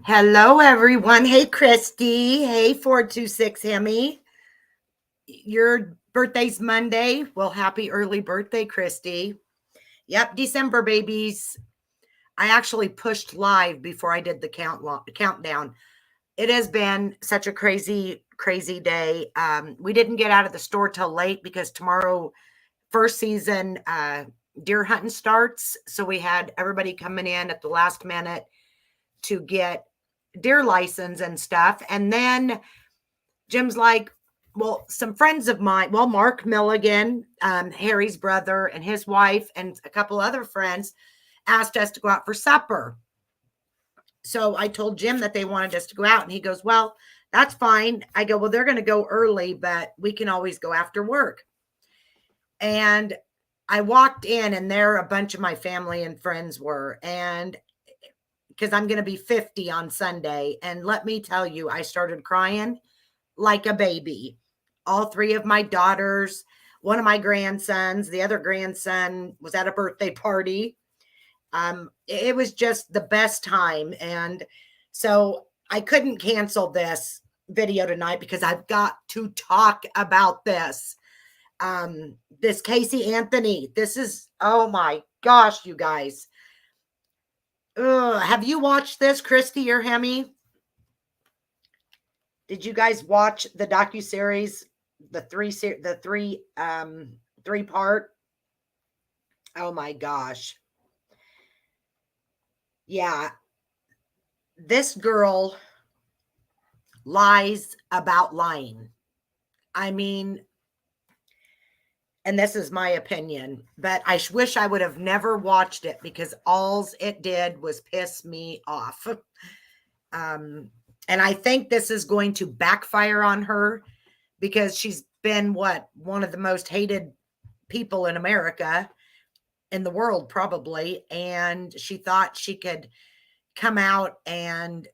Hello, everyone. Hey, Christy. Hey, 426 Hemi. Your birthday's Monday. Well, happy early birthday, Christy. Yep, December babies. I actually pushed live before I did the countdown. It has been such a crazy, crazy day. We didn't get out of the store till late because tomorrow, first season deer hunting starts. So we had everybody coming in at the last minute to get deer license and stuff. And then Jim's like, well, some friends of mine, well, Mark Milligan, Harry's brother, and his wife, and a couple other friends asked us to go out for supper. So I told Jim that they wanted us to go out, and he goes, well, that's fine. I go, well, they're going to go early, but we can always go after work. And I walked in, and there a bunch of my family and friends were, and because I'm going to be 50 on Sunday. And let me tell you, I started crying like a baby. All three of my daughters, one of my grandsons, the other grandson was at a birthday party. It was just the best time. And so I couldn't cancel this video tonight because I've got to talk about this. This Casey Anthony, this is, oh my gosh, you guys. Have you watched this, Christy or Hemi? Did you guys watch the docuseries, the three part? Oh my gosh. Yeah. This girl lies about lying. I mean, and this is my opinion, but I wish I would have never watched it because all it did was piss me off. And I think this is going to backfire on her because she's been one of the most hated people in America, in the world probably. And she thought she could come out and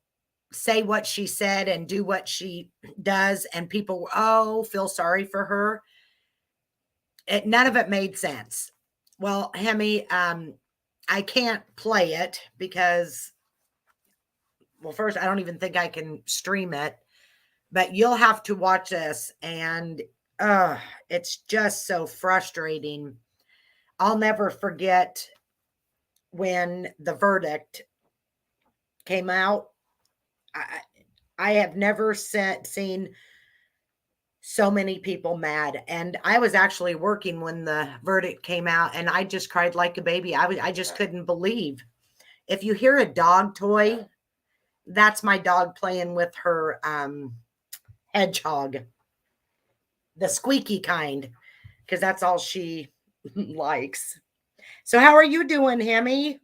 say what she said and do what she does. And people, feel sorry for her. None of it made sense. Well, Hemi, I can't play it because, well, first, I don't even think I can stream it, but you'll have to watch this. And it's just so frustrating. I'll never forget when the verdict came out. I have never seen so many people mad. And I was actually working when the verdict came out, and I just cried like a baby. I just couldn't believe. If you hear a dog toy, that's my dog playing with her hedgehog, the squeaky kind, because that's all she likes. So how are you doing, Hemi?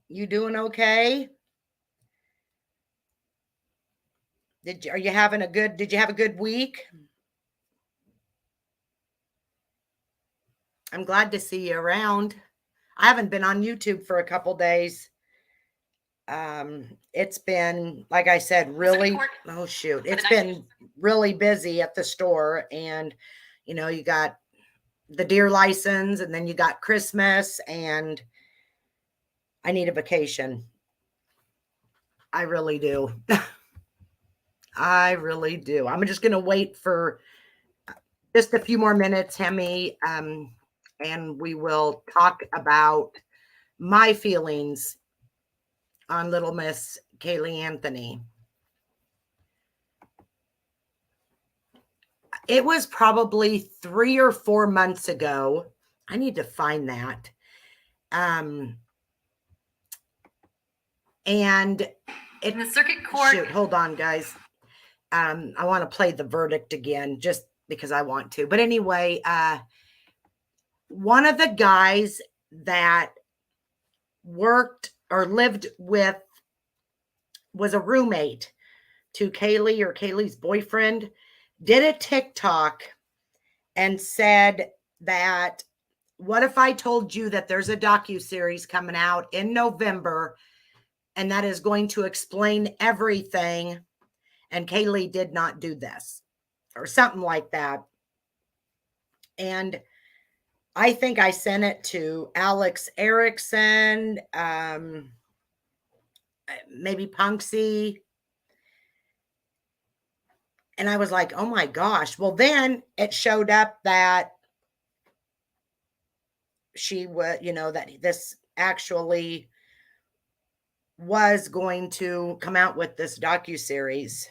You doing okay? Did you have a good week? I'm glad to see you around. I haven't been on YouTube for a couple days. It's been, like I said, really, oh shoot, it's been really busy at the store. And, you got the deer license, and then you got Christmas, and I need a vacation. I really do. I really do. I'm just going to wait for just a few more minutes, Hemi, and we will talk about my feelings on Little Miss Kaylee Anthony. It was probably 3 or 4 months ago. I need to find that. And in the circuit court. Shoot, hold on, guys. I want to play the verdict again just because I want to. But anyway, one of the guys that worked or lived with was a roommate to Kaylee, or Kaylee's boyfriend, did a TikTok and said that, what if I told you that there's a docuseries coming out in November and that is going to explain everything, and Kaylee did not do this, or something like that. And I think I sent it to Alex Erickson, maybe Punksy. And I was like, oh my gosh. Well, then it showed up that she was, that this actually was going to come out with this docuseries.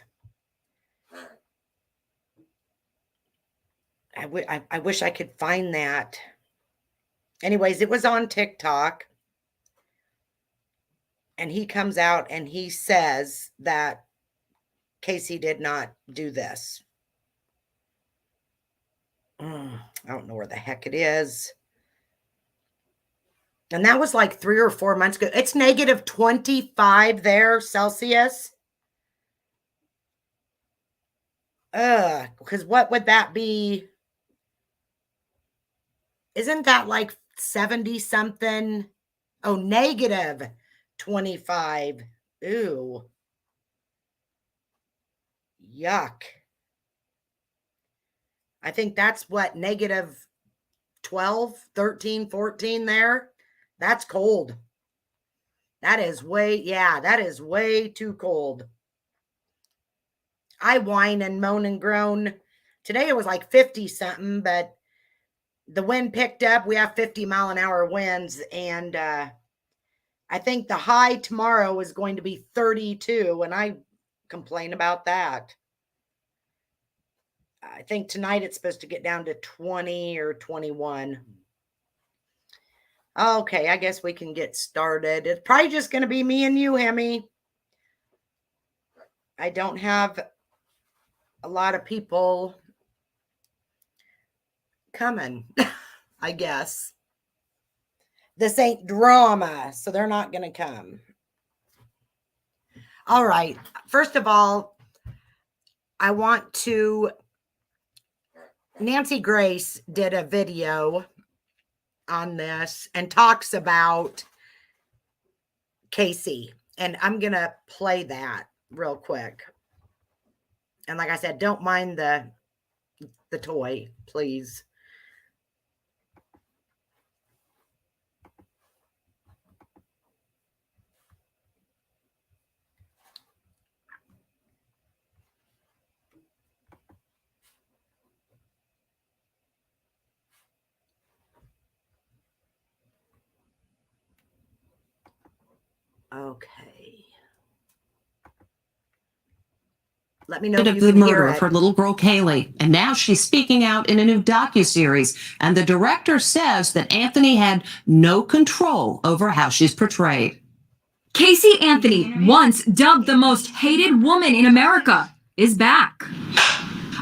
I wish I could find that. Anyways, it was on TikTok. And he comes out and he says that Casey did not do this. I don't know where the heck it is. And that was like 3 or 4 months ago. It's negative 25 there, Celsius. Because what would that be? Isn't that like 70 something? Oh, negative 25. Ooh. Yuck. I think that's what, negative 12, 13, 14 there. That's cold. That is way too cold. I whine and moan and groan. Today it was like 50 something, but the wind picked up. We have 50-mile-an-hour winds, and I think the high tomorrow is going to be 32, and I complain about that. I think tonight it's supposed to get down to 20 or 21. Okay, I guess we can get started. It's probably just going to be me and you, Hemi. I don't have a lot of people coming, I guess. This ain't drama, so they're not going to come. All right. First of all, I want to... Nancy Grace did a video on this and talks about Casey. And I'm going to play that real quick. And like I said, don't mind the toy, please. Okay. Let me know if you the can murder hear of it. her little girl Kaylee, and now she's speaking out in a new docuseries. And the director says that Anthony had no control over how she's portrayed. Casey Anthony, once dubbed the most hated woman in America, is back.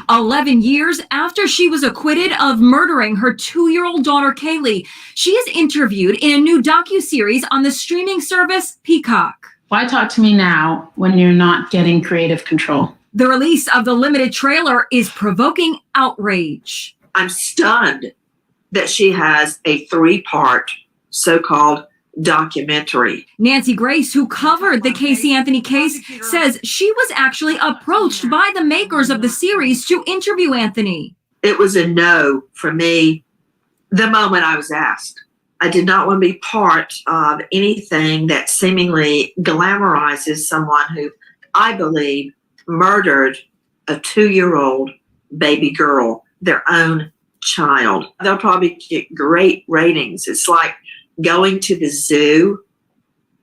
11 years after she was acquitted of murdering her 2-year-old daughter Kaylee, she is interviewed in a new docuseries on the streaming service Peacock. Why talk to me now when you're not getting creative control? The release of the limited trailer is provoking outrage. I'm stunned that she has a 3-part so-called documentary. Nancy Grace, who covered the Casey Anthony case, says she was actually approached by the makers of the series to interview Anthony. It was a no for me the moment I was asked. I did not want to be part of anything that seemingly glamorizes someone who I believe murdered a 2-year-old baby girl, their own child. They'll probably get great ratings. It's like going to the zoo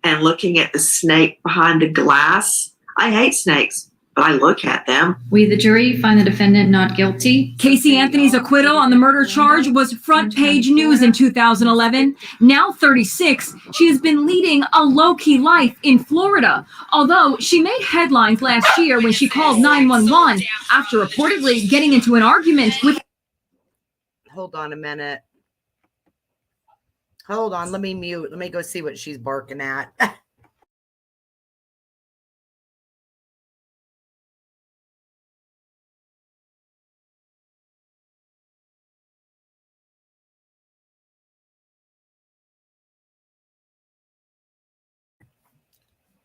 and looking at the snake behind the glass. I hate snakes, but I look at them. We, the jury, find the defendant not guilty. Casey Anthony's acquittal on the murder charge was front page news in 2011. Now 36, she has been leading a low-key life in Florida. Although she made headlines last year when she called 911 after reportedly getting into an argument with... Hold on a minute. Hold on, let me mute. Let me go see what she's barking at.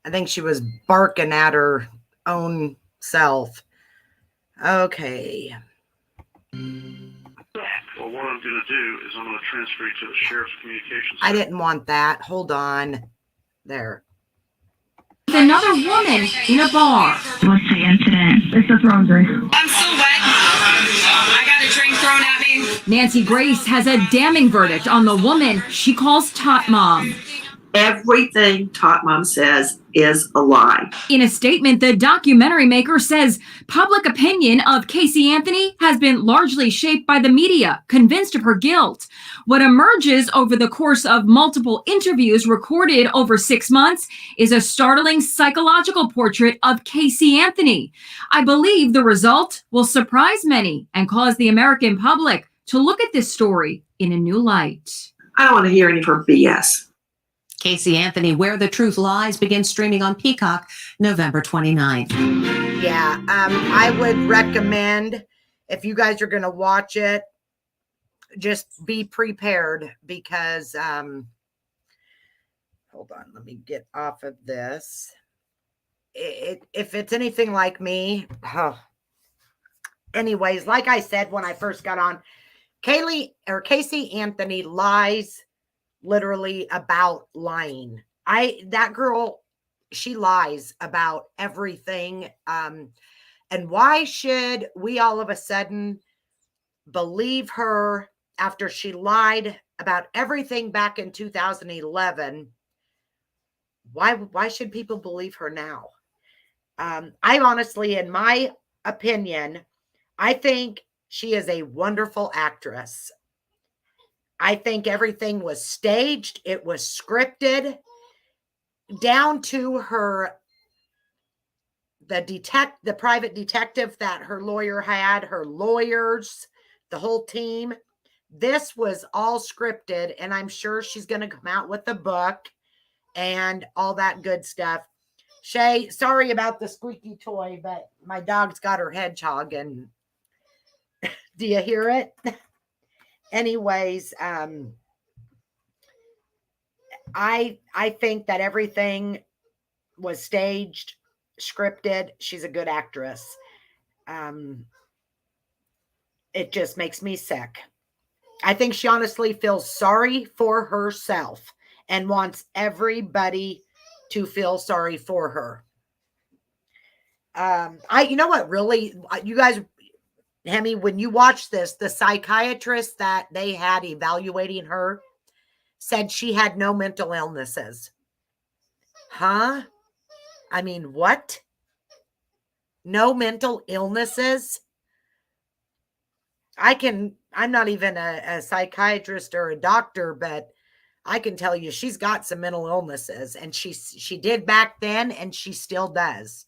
I think she was barking at her own self. Okay. what I'm going to do is I'm going to transfer you to the Sheriff's Communications I Center. didn't want that. Hold on. There. With another woman in a bar. What's the incident? This is Rosary. I'm so wet. I got a drink thrown at me. Nancy Grace has a damning verdict on the woman she calls Tot Mom. Everything Tot Mom says is a lie. In a statement, the documentary maker says public opinion of Casey Anthony has been largely shaped by the media, convinced of her guilt. What emerges over the course of multiple interviews recorded over 6 months is a startling psychological portrait of Casey Anthony. I believe the result will surprise many and cause the American public to look at this story in a new light. I don't want to hear any of her BS. Casey Anthony, Where the Truth Lies, begins streaming on Peacock November 29th. Yeah, I would recommend, if you guys are going to watch it, just be prepared because, hold on, let me get off of this. If it's anything like me, anyways, like I said when I first got on, Casey Anthony lies literally about lying. That girl, she lies about everything. And why should we all of a sudden believe her after she lied about everything back in 2011? Why should people believe her now? I honestly, in my opinion, I think she is a wonderful actress. I think everything was staged. It was scripted down to the private detective that her lawyer had, her lawyers, the whole team. This was all scripted, and I'm sure she's going to come out with a book and all that good stuff. Shay, sorry about the squeaky toy, but my dog's got her hedgehog, and do you hear it? Anyways, I think that everything was staged, scripted. She's a good actress. It just makes me sick. I think she honestly feels sorry for herself and wants everybody to feel sorry for her. You know what, really, you guys, Hemi, when you watch this, the psychiatrist that they had evaluating her said she had no mental illnesses. Huh? I mean, what? No mental illnesses? I'm not even a psychiatrist or a doctor, but I can tell you she's got some mental illnesses, and she did back then, and she still does.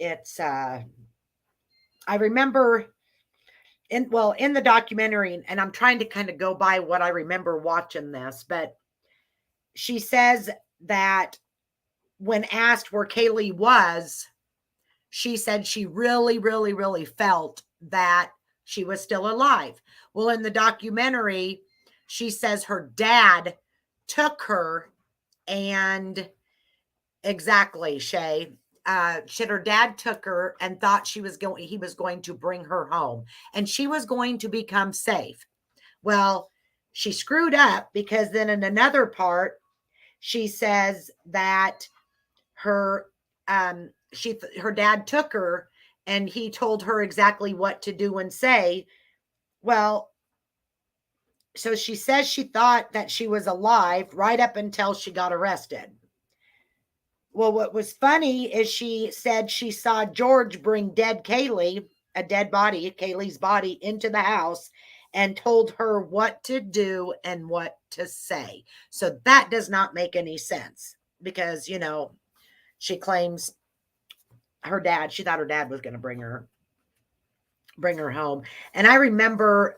It's, I remember in the documentary, and I'm trying to kind of go by what I remember watching this, but she says that when asked where Kaylee was, she said she really, really, really felt that she was still alive. Well, in the documentary, she says her dad took her, and exactly, Shay. Her dad took her and thought he was going to bring her home, and she was going to become safe. Well, she screwed up, because then in another part, she says that her dad took her and he told her exactly what to do and say. Well, so she says she thought that she was alive right up until she got arrested. Well, what was funny is she said she saw George bring dead Kaylee, a dead body, Kaylee's body, into the house and told her what to do and what to say. So that does not make any sense, because, she claims she thought her dad was going to bring her home. And I remember,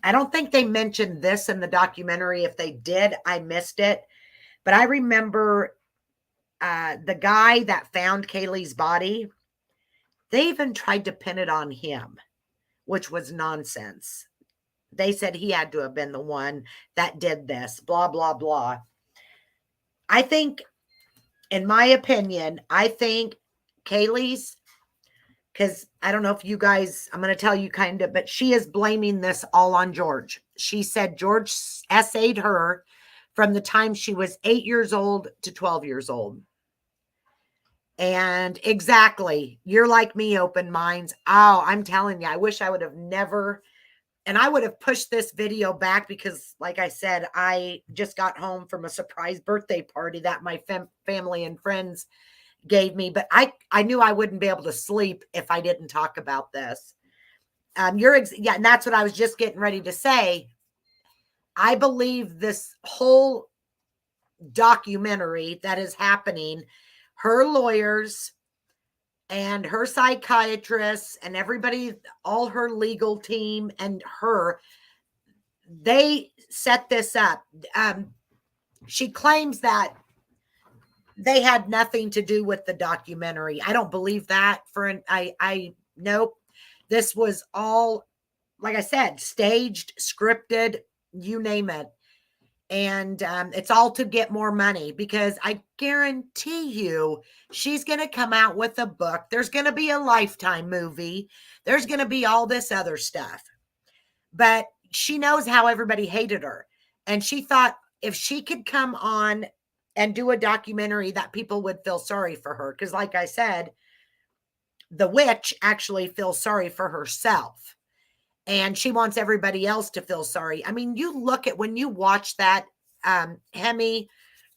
I don't think they mentioned this in the documentary. If they did, I missed it. But I remember the guy that found Kaylee's body, they even tried to pin it on him, which was nonsense. They said he had to have been the one that did this, blah, blah, blah. I think, in my opinion, Kaylee's because I don't know if you guys, I'm going to tell you kind of, but she is blaming this all on George. She said George essayed her from the time she was 8 years old to 12 years old. And exactly, you're like me, open minds. Oh, I'm telling you, I wish I would have never, and I would have pushed this video back because, like I said, I just got home from a surprise birthday party that my family and friends gave me, but I knew I wouldn't be able to sleep if I didn't talk about this. Yeah, and that's what I was just getting ready to say. I believe this whole documentary that is happening, her lawyers and her psychiatrists and everybody, all her legal team and her, they set this up. She claims that they had nothing to do with the documentary. I don't believe that I nope. This was all, like I said, staged, scripted, you name it. And it's all to get more money, because I guarantee you she's going to come out with a book. There's going to be a Lifetime movie. There's going to be all this other stuff. But she knows how everybody hated her. And she thought if she could come on and do a documentary that people would feel sorry for her. Because like I said, the witch actually feels sorry for herself. And she wants everybody else to feel sorry. I mean, you look at when you watch that, Hemi,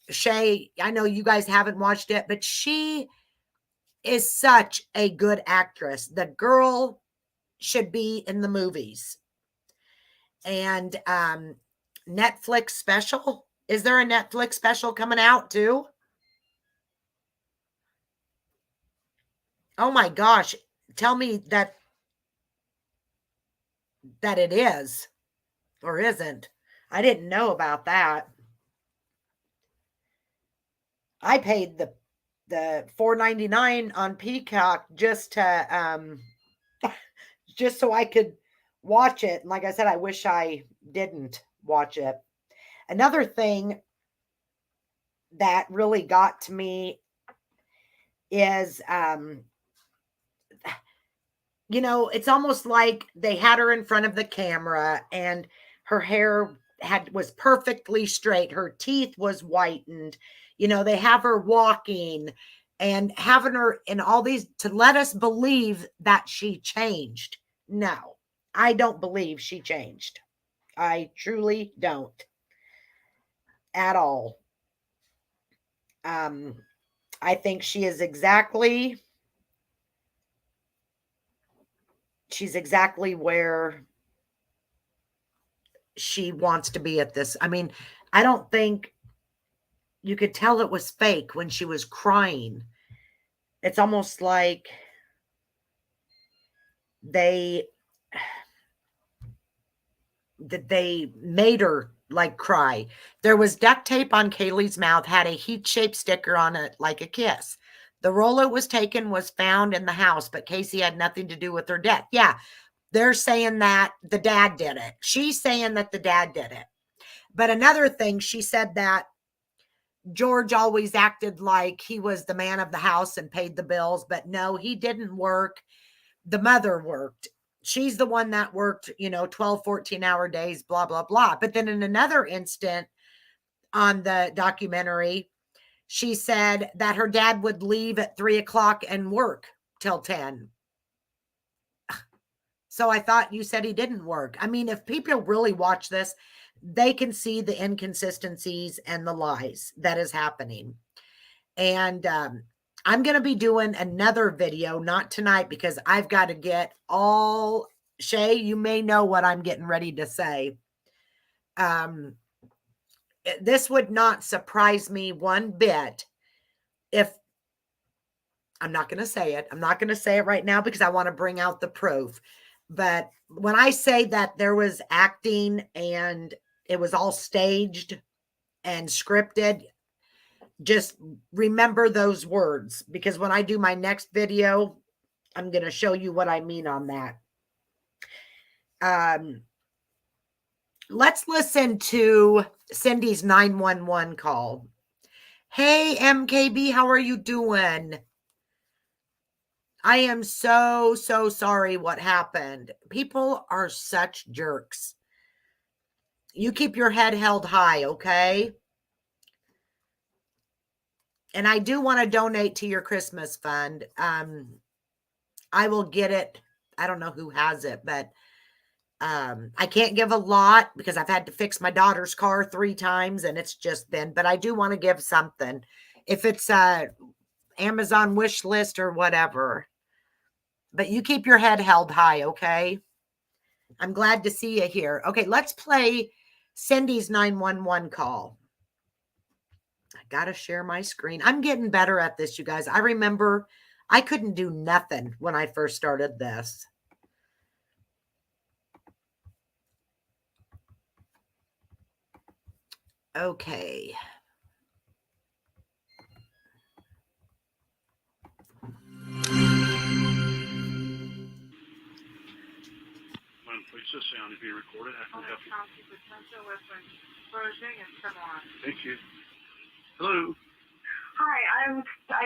Shay, I know you guys haven't watched it, but she is such a good actress. The girl should be in the movies. And Netflix special. Is there a Netflix special coming out too? Oh my gosh. Tell me that it is or isn't. I didn't know about that. I paid the $4.99 on Peacock just to just so I could watch it. And like I said, I wish I didn't watch it. Another thing that really got to me is you know, it's almost like they had her in front of the camera and her hair was perfectly straight. Her teeth was whitened. You know, they have her walking and having her in all these to let us believe that she changed. No, I don't believe she changed. I truly don't at all. I think she's exactly where she wants to be at this. I mean, I don't think you could tell it was fake when she was crying. It's almost like they made her like cry. There was duct tape on Kaylee's mouth, had a heat-shaped sticker on it like a kiss. The roll it was taken was found in the house, but Casey had nothing to do with her death. Yeah, they're saying that the dad did it. She's saying that the dad did it. But another thing, she said that George always acted like he was the man of the house and paid the bills, but no, he didn't work. The mother worked. She's the one that worked, 12, 14-hour days, blah, blah, blah. But then in another instant on the documentary, she said that her dad would leave at 3:00 and work till 10. So I thought you said he didn't work. I mean, if people really watch this, they can see the inconsistencies and the lies that is happening. And I'm going to be doing another video, not tonight, because I've got to get all, Shay, you may know what I'm getting ready to say. This would not surprise me one bit if, I'm not going to say it. I'm not going to say it right now because I want to bring out the proof. But when I say that there was acting and it was all staged and scripted, just remember those words, because when I do my next video, I'm going to show you what I mean on that. Let's listen to Cindy's 911 call. Hey, MKB, how are you doing? I am so sorry what happened. People are such jerks. You keep your head held high, okay? And I do want to donate to your Christmas fund. I will get it. I don't know who has it, but I can't give a lot because I've had to fix my daughter's car 3 times and it's just been, but I do want to give something. If it's a Amazon wish list or whatever. But you keep your head held high, okay? I'm glad to see you here. Okay, let's play Cindy's 911 call. I got to share my screen. I'm getting better at this, you guys. I remember I couldn't do nothing when I first started this. Okay. Please just say on to be recorded. I can help you. Thank you. Hello. Hi, I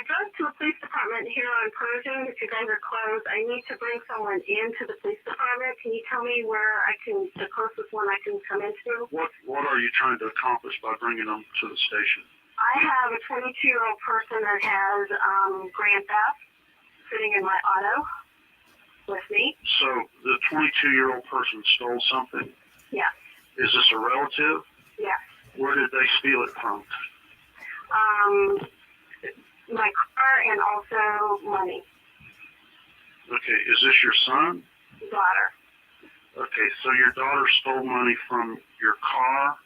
drove to a police department here on Pershing, but you guys are closed. I need to bring someone into the police department. Can you tell me where the closest one I can come into? What are you trying to accomplish by bringing them to the station? I have a 22-year-old person that has grand theft sitting in my auto with me. So the 22-year-old person stole something? Yes. Is this a relative? Yes. Where did they steal it from? My car and also money. Okay, is this your son? Daughter. Okay, so your daughter stole money from your car?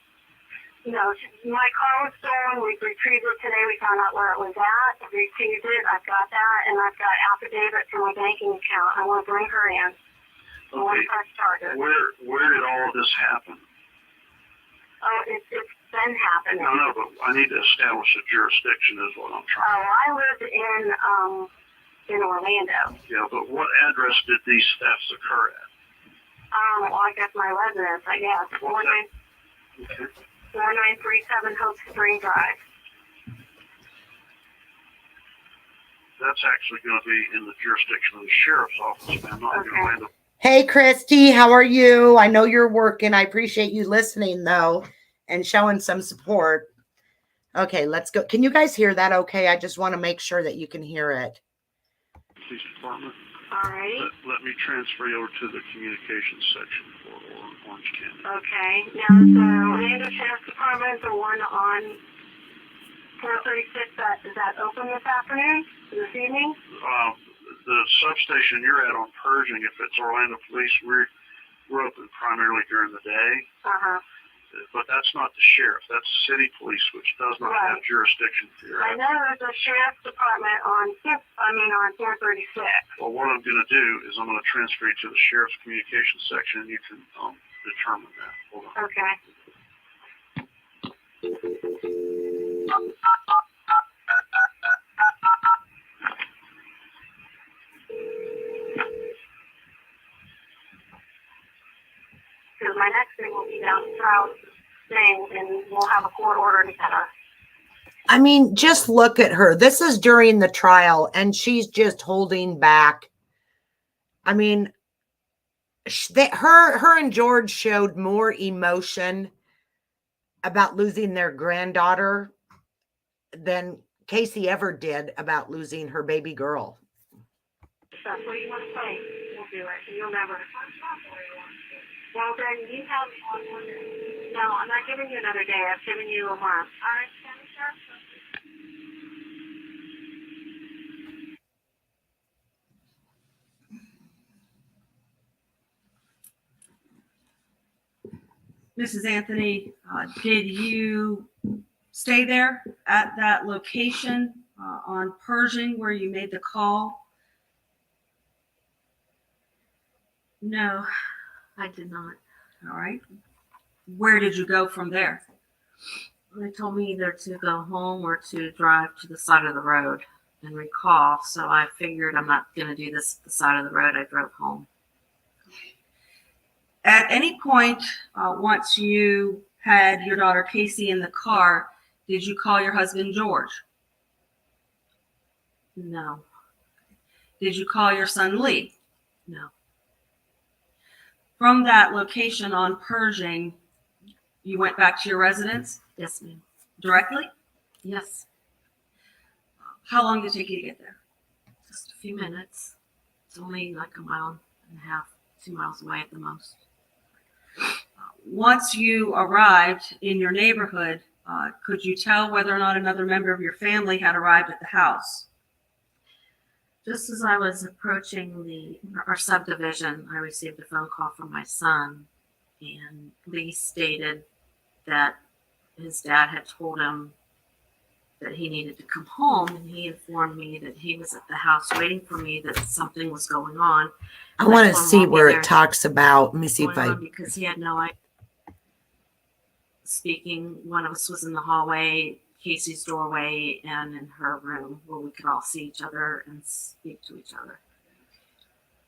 No, my car was stolen. We retrieved it today. We found out where it was at. We retrieved it. I've got that, and I've got affidavit for my banking account. I want to bring her in. I want to press charges. Where did all of this happen? Oh, it's been happening. No, but I need to establish a jurisdiction is what I'm trying. Oh, I live in Orlando. Yeah, but what address did these thefts occur at? Well, I guess my residence, I guess. 4937 Hope Spring Drive. That's actually going to be in the jurisdiction of the sheriff's office, ma'am, not in Orlando. Hey, Christy, how are you? I know you're working. I appreciate you listening, though, and showing some support. Okay, let's go. Can you guys hear that okay? I just want to make sure that you can hear it. Police department. All right. Let me transfer you over to the communications section for Orange County. Okay. Now, is the Orlando Sheriff's Department the one on 436, is that open this afternoon, this evening? The substation you're at on Pershing, if it's Orlando Police, we're open primarily during the day. Uh-huh. But that's not the sheriff. That's city police, which does not have jurisdiction for your I know there's a sheriff's department on 436. Well, what I'm going to do is I'm going to transfer you to the sheriff's communications section, and you can determine that. Hold on. Okay. Because my next thing will be down south thing, and we'll have a court order together. I mean, just look at her. This is during the trial, and she's just holding back. I mean, her and George showed more emotion about losing their granddaughter than Casey ever did about losing her baby girl. That's what you want to say. We'll do it. You'll never. Well, then you have. No, I'm not giving you another day. I've given you a month. All right, Senator. Mrs. Anthony, did you stay there at that location on Pershing where you made the call? No, I did not. all right. Where did you go from there? They told me either to go home or to drive to the side of the road and recall. So I figured I'm not going to do this at the side of the road. I drove home. At any point, once you had your daughter Casey in the car, did you call your husband George? No. Did you call your son Lee? No. From that location on Pershing, you went back to your residence Yes, ma'am. directly? Yes. How long did it take you to get there? Just a few minutes. It's only like 1.5 miles, 2 miles away at the most. Once you arrived in your neighborhood, could you tell whether or not another member of your family had arrived at the house? Just as I was approaching our subdivision, I received a phone call from my son, and Lee stated that his dad had told him that he needed to come home, and he informed me that he was at the house waiting for me, that something was going on. I want to told him see I'll be where there it talks about. Let me see if going I. on because he had no idea. Speaking, one of us was in the hallway, Casey's doorway, and in her room where we could all see each other and speak to each other.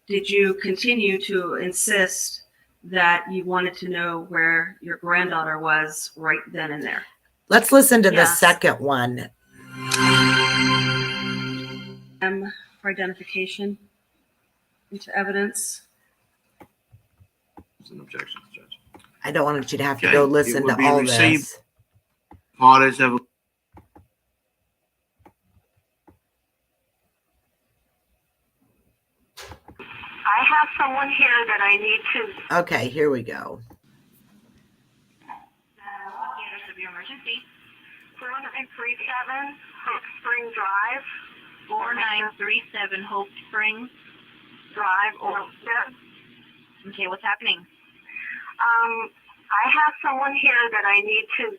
Did you continue to insist that you wanted to know where your granddaughter was right then and there? Let's listen to the Yes. second one. For identification into evidence. There's an objection, Judge. I don't want you to have to Okay, go it listen will to be all received. this. Parties have. I have someone here that I need to. Okay, here we go. Units of your emergency. 4937 Hope Spring Drive. 4937 Hope Springs. Drive. Or Okay, what's happening? I have someone here that I need to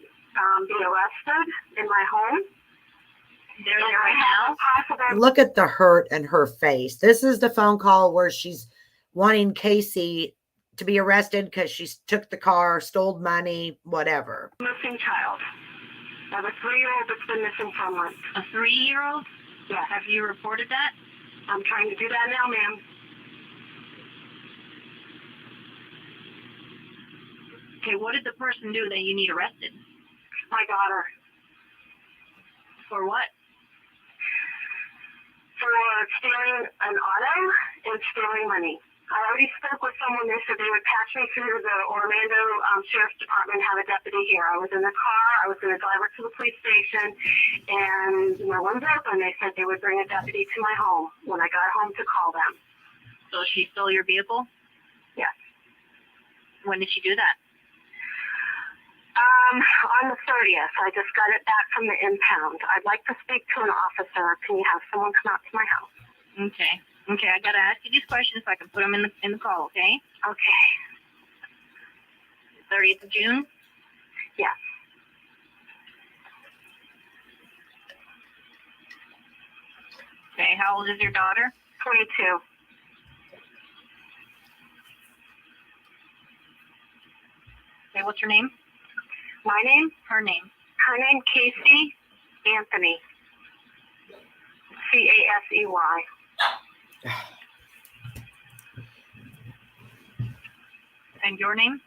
be arrested in my home. They're there right now. Possible. Look at the hurt in her face. This is the phone call where she's wanting Casey to be arrested because she took the car, stole money, whatever. Missing child. I have a 3-year-old that's been missing for a month. A 3-year-old? Yes. Have you reported that? I'm trying to do that now, ma'am. Okay, what did the person do that you need arrested? My daughter. For what? For stealing an auto and stealing money. I already spoke with someone. They said they would patch me through to the Orlando Sheriff's Department and have a deputy here. I was in the car. I was going to drive her to the police station, and no one's open. They said they would bring a deputy to my home when I got home to call them. So she stole your vehicle? Yes. When did she do that? On the 30th. I just got it back from the impound. I'd like to speak to an officer. Can you have someone come out to my house? Okay. Okay, I gotta ask you these questions so I can put them in the call, okay? Okay. 30th of June? Yes. Okay, how old is your daughter? 22. Okay, what's her name? My name? Her name. Her name, Casey Anthony. Casey. And your name?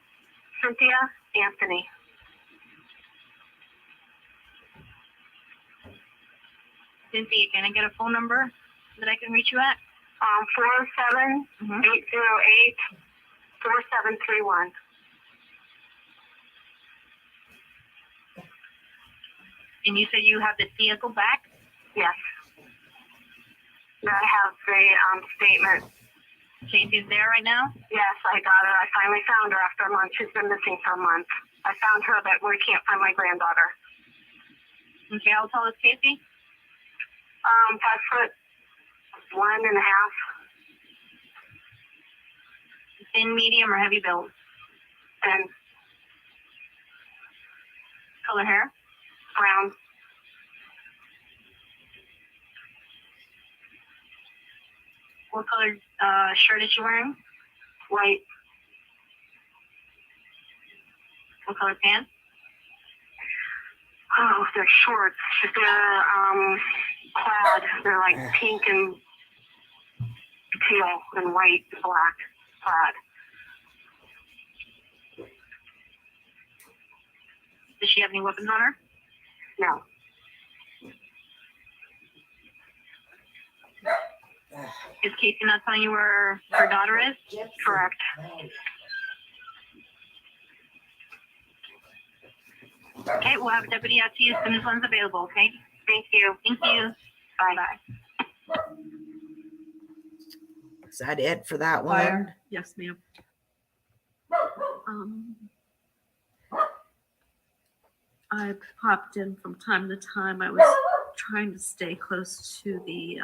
Cynthia Anthony. Cynthia, can I get a phone number that I can reach you at? 407-808-4731. And you said you have the vehicle back? Yes. I have the statement. Casey's there right now? Yes, I got her. I finally found her after a month. She's been missing for a month. I found her, but we can't find my granddaughter. Okay, how tall is Casey? 5'1.5". Thin, medium, or heavy build? And Color hair? brown. What color shirt is she wearing? White. What color pants? Oh, they're shorts. They're plaid. They're like pink and teal and white and black plaid. Does she have any weapons on her? No. Is Casey not telling you where her daughter is? Correct. Okay, we'll have a deputy out to you as soon as one's available, okay? Thank you. Thank you. Bye-bye. Is that it for that one? Fire. Yes, ma'am. I popped in from time to time. I was trying to stay close to the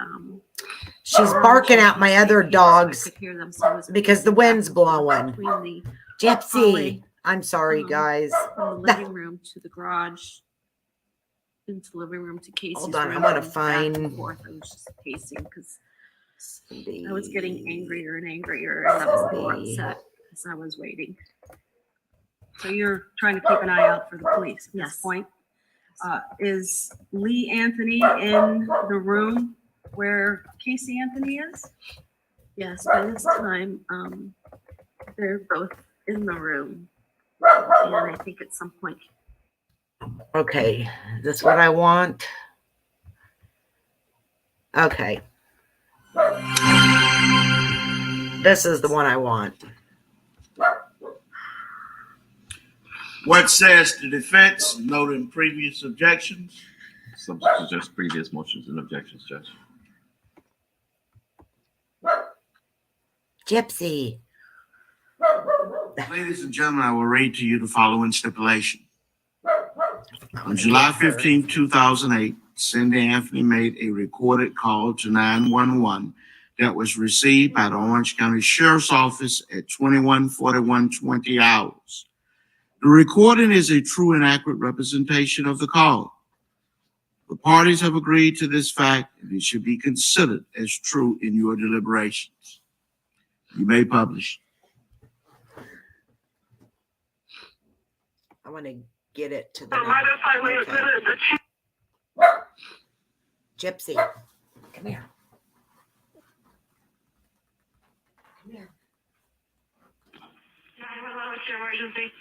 She's barking at my other dogs I could hear them, so I was because the wind's blowing. between the Gypsy, I'm sorry, guys. from the living room to the garage, into the living room to Casey's Hold on, I room, want to and back and find. forth. I was just pacing because I was getting angrier and angrier, and I was more upset as I was waiting. So you're trying to keep an eye out for the police at this Yes. point. Is Lee Anthony in the room where Casey Anthony is? Yes, by this time, they're both in the room, and I think at some point. Okay, that's what I want. Okay. This is the one I want. What says the defense, noting previous objections? Subject to just previous motions and objections, Judge. Gypsy. Ladies and gentlemen, I will read to you the following stipulation. On July 15, 2008, Cindy Anthony made a recorded call to 911 that was received by the Orange County Sheriff's Office at 21:41:20 hours. The recording is a true and accurate representation of the call. The parties have agreed to this fact, and it should be considered as true in your deliberations. You may publish. I want to get it to the. Gypsy, come here. Come here. 911, what's your emergency?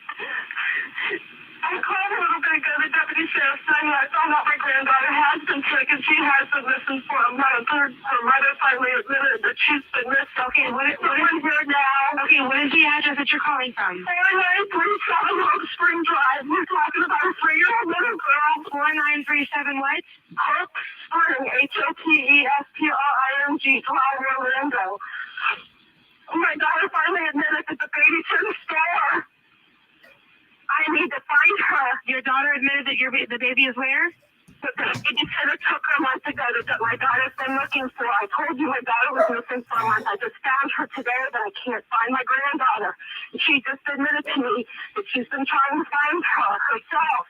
I called a little bit ago. The deputy sheriff saying I found out my granddaughter has been sick and she has been missing for a month. Her mother finally admitted that she's been missing. Okay, what is here now? Okay, what is the address that you're calling from? 4937 Hope Spring Drive. We're talking about a 3-year-old little girl. 4937 what? Hope Spring, HOPESPRING Drive, Orlando. My daughter finally admitted that the baby's in the store. I need to find her. Your daughter admitted that the baby is where? The babysitter took her months ago that my daughter's been looking for. I told you my daughter was missing for a month. I just found her today, but I can't find my granddaughter. She just admitted to me that she's been trying to find her herself.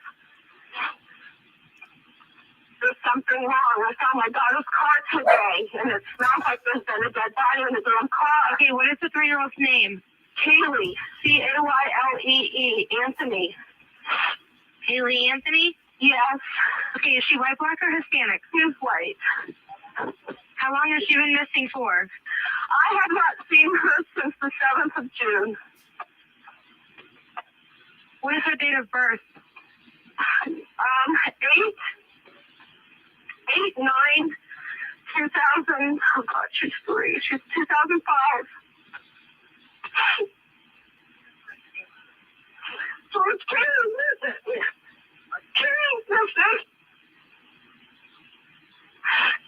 There's something wrong. I found my daughter's car today, and it smells like there's been a dead body in the damn car. Okay, what is the 3-year-old's name? Kaylee, Caylee, Anthony. Kaylee Anthony? Yes. Okay, is she white, black, or Hispanic? She's white. How long has she been missing for? I have not seen her since the 7th of June. What is her date of birth? 8/9/2000. Oh God, she's 3. She's 2005. So it's Karen missing. Karen's missing.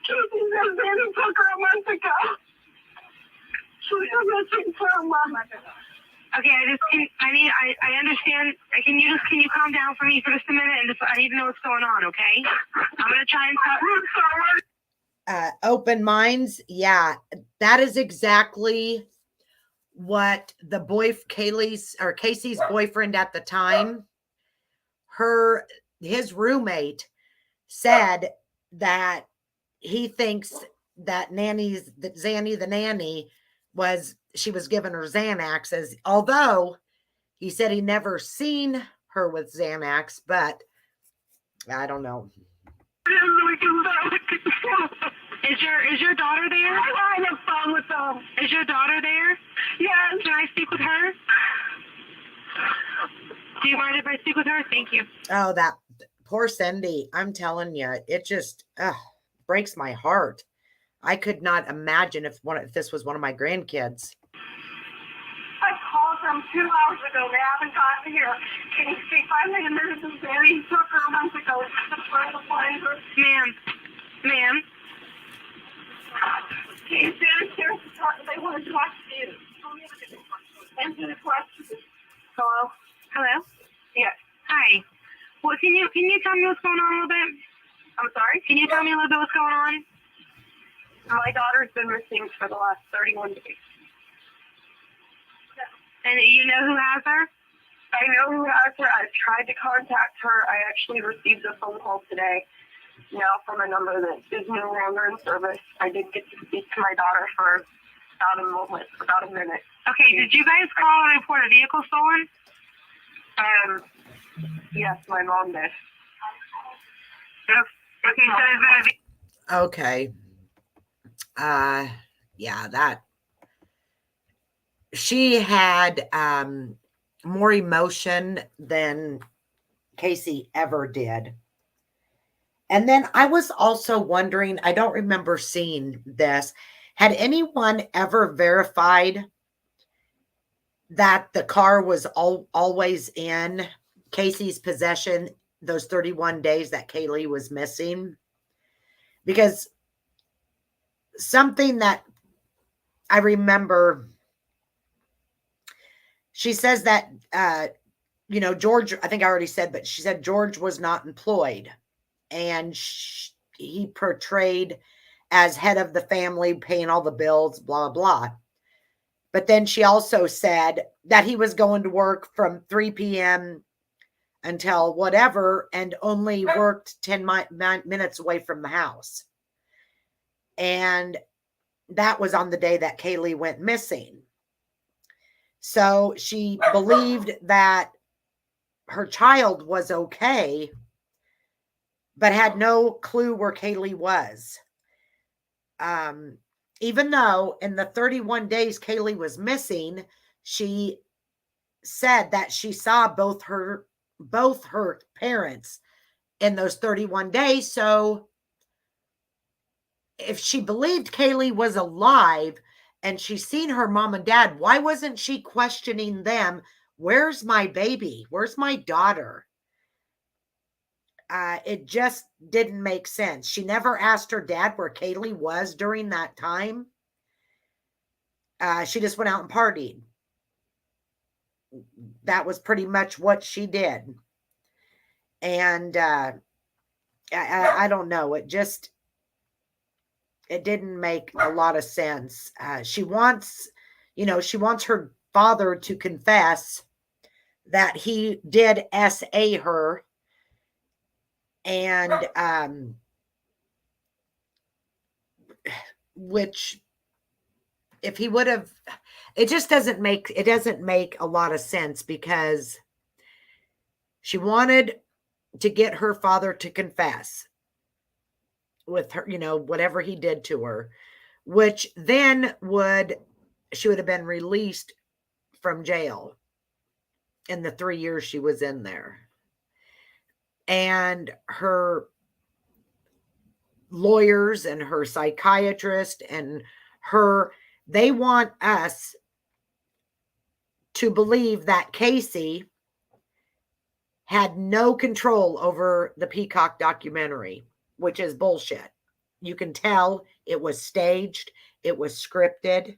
Casey's missing. Took her a month ago. She was missing for a month. Okay, I understand. Can you calm down for me for just a minute and I need to know what's going on, okay? I'm gonna try and talk. Open minds, yeah, that is exactly what the Casey's boyfriend at the time, his roommate said that he thinks that Zanny the nanny she was giving her Xanax, although he said he never seen her with Xanax, but I don't know. Is your daughter there? I'm on the phone with them. Is your daughter there? Yes. Can I speak with her? Do you mind if I speak with her? Thank you. Oh, that poor Cindy. I'm telling you, it just breaks my heart. I could not imagine if this was one of my grandkids. I called them 2 hours ago. They haven't gotten here. Can you see? Finally, the nurse is there. He took her a month ago. Ma'am. He's downstairs to talk. They want to talk to you. Answer the question. Hello? Hello? Yes. Hi. Well, can you tell me what's going on a little bit? I'm sorry? Can you tell me a little bit what's going on? My daughter's been missing for the last 31 days. And you know who has her? I know who has her. I've tried to contact her. I actually received a phone call today now from a number that is no longer in service. I did get to speak to my daughter for about a minute. Okay, did you guys call and report a vehicle stolen? Yes, my mom did. Okay, so is that Okay. Yeah, that she had more emotion than Casey ever did. And then I was also wondering, I don't remember seeing this. Had anyone ever verified that the car was always in Casey's possession those 31 days that Kaylee was missing? Because something that I remember, she says that, George, I think I already said, but she said George was not employed. And he portrayed as head of the family, paying all the bills, blah, blah. But then she also said that he was going to work from 3 p.m. until whatever and only worked 10 minutes away from the house. And that was on the day that Kaylee went missing. So she believed that her child was okay, but had no clue where Kaylee was. Even though in the 31 days Kaylee was missing, she said that she saw both her parents in those 31 days. So if she believed Kaylee was alive and she's seen her mom and dad, why wasn't she questioning them? Where's my baby? Where's my daughter? It just didn't make sense. She never asked her dad where Kaylee was during that time. She just went out and partied. That was pretty much what she did. And I don't know. It didn't make a lot of sense. She wants her father to confess that he did SA her. And which if he would have, it doesn't make a lot of sense, because she wanted to get her father to confess with her, whatever he did to her, which then she would have been released from jail in the 3 years she was in there. And her lawyers and her psychiatrist and they want us to believe that Casey had no control over the Peacock documentary, which is bullshit. You can tell it was staged. It was scripted.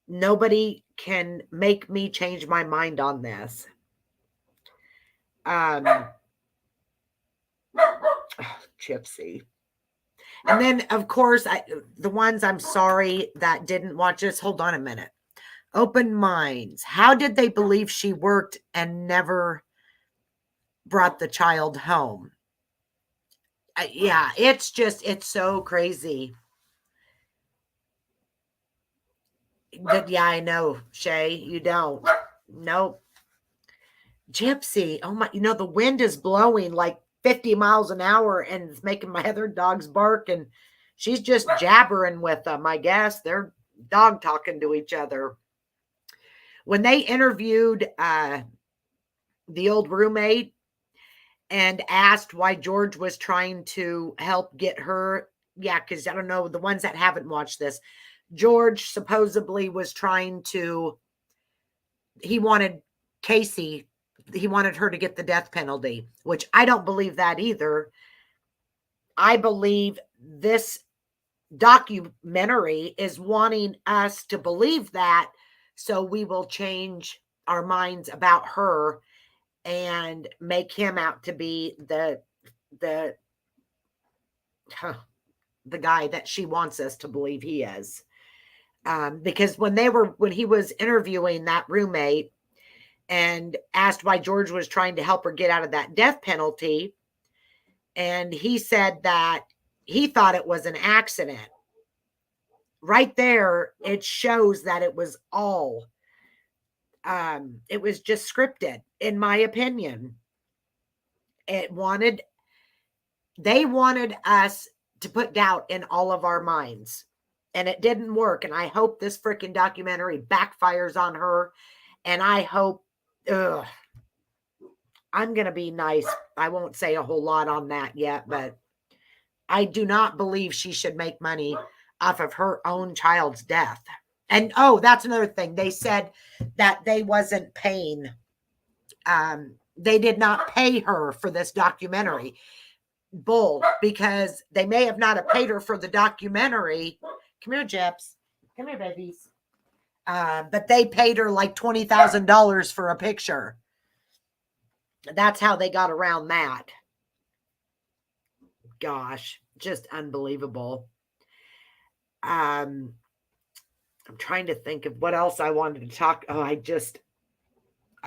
Nobody can make me change my mind on this. Gypsy. And then, of course, the ones I'm sorry that didn't watch this. Hold on a minute. Open Minds. How did they believe she worked and never brought the child home? Yeah, it's so crazy. But yeah, I know, Shay, you don't. Nope. Gypsy. Oh my, the wind is blowing like 50 miles an hour and it's making my other dogs bark, and she's just jabbering with them. I guess they're dog talking to each other. When they interviewed the old roommate and asked why George was trying to help get her yeah, because I don't know, the ones that haven't watched this, George supposedly was trying to, he wanted Casey, he wanted her to get the death penalty, which I don't believe that either. I believe this documentary is wanting us to believe that, so we will change our minds about her and make him out to be the guy that she wants us to believe he is. Because when he was interviewing that roommate and asked why George was trying to help her get out of that death penalty, and he said that he thought it was an accident. Right there, it shows that it was all, it was just scripted, in my opinion. They wanted us to put doubt in all of our minds, and it didn't work. And I hope this freaking documentary backfires on her. And I hope, I'm going to be nice. I won't say a whole lot on that yet, but I do not believe she should make money off of her own child's death. And that's another thing. They said that they wasn't paying. They did not pay her for this documentary. Bull, because they may have not have paid her for the documentary. Come here, Jeps. Come here, babies. But they paid her like $20,000 for a picture. That's how they got around that. Gosh, just unbelievable. I'm trying to think of what else I wanted to talk. I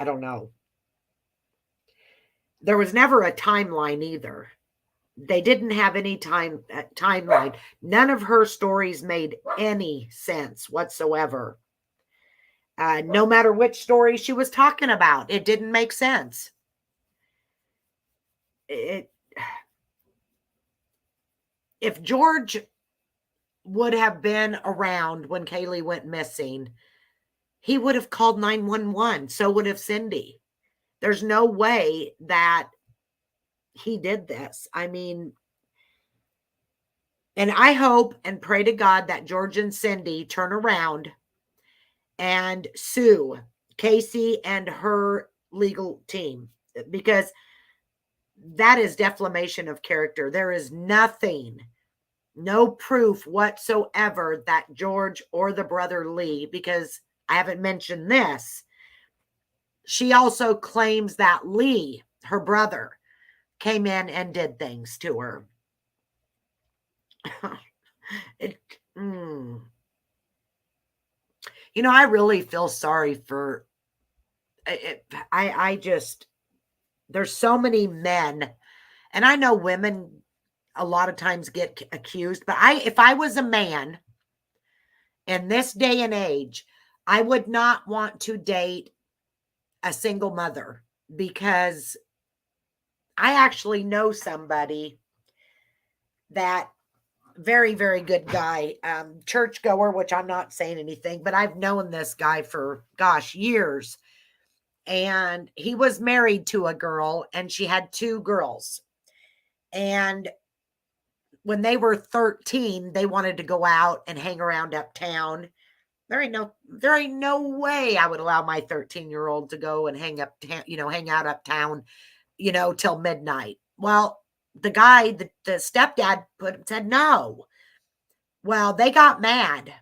don't know. There was never a timeline either. They didn't have any timeline. None of her stories made any sense whatsoever. No matter which story she was talking about, it didn't make sense. If George would have been around when Kaylee went missing, he would have called 911. So would have Cindy. There's no way that he did this. I mean, and I hope and pray to God that George and Cindy turn around and sue Casey and her legal team, because that is defamation of character. There is no proof whatsoever that George or the brother Lee, because I haven't mentioned this, she also claims that Lee, her brother, came in and did things to her. I really feel sorry for it. I just, there's so many men, and I know women a lot of times get accused, but if I was a man in this day and age, I would not want to date a single mother, because I actually know somebody that very, very good guy, churchgoer, which I'm not saying anything, but I've known this guy for, years. And he was married to a girl, and she had 2 girls. And when they were 13, they wanted to go out and hang around uptown. There ain't no way I would allow my 13-year-old to go and hang out uptown, till midnight. Well, the guy, the stepdad said no. Well, they got mad.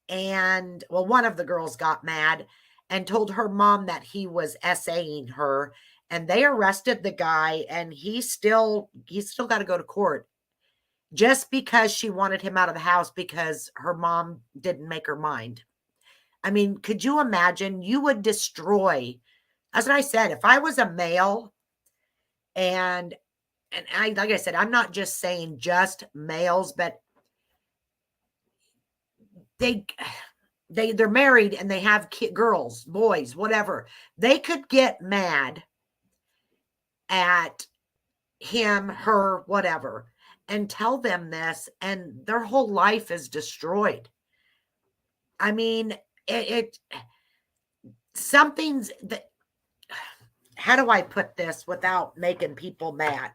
And one of the girls got mad and told her mom that he was essaying her, and they arrested the guy, and he's still got to go to court just because she wanted him out of the house because her mom didn't make her mind. I mean, could you imagine? You would destroy, as I said, if I was a male, and I, like I said, I'm not just saying just males, but they're married and they have girls, boys, whatever. They could get mad at him, her, whatever, and tell them this, and their whole life is destroyed. I mean, something's that, how do I put this without making people mad?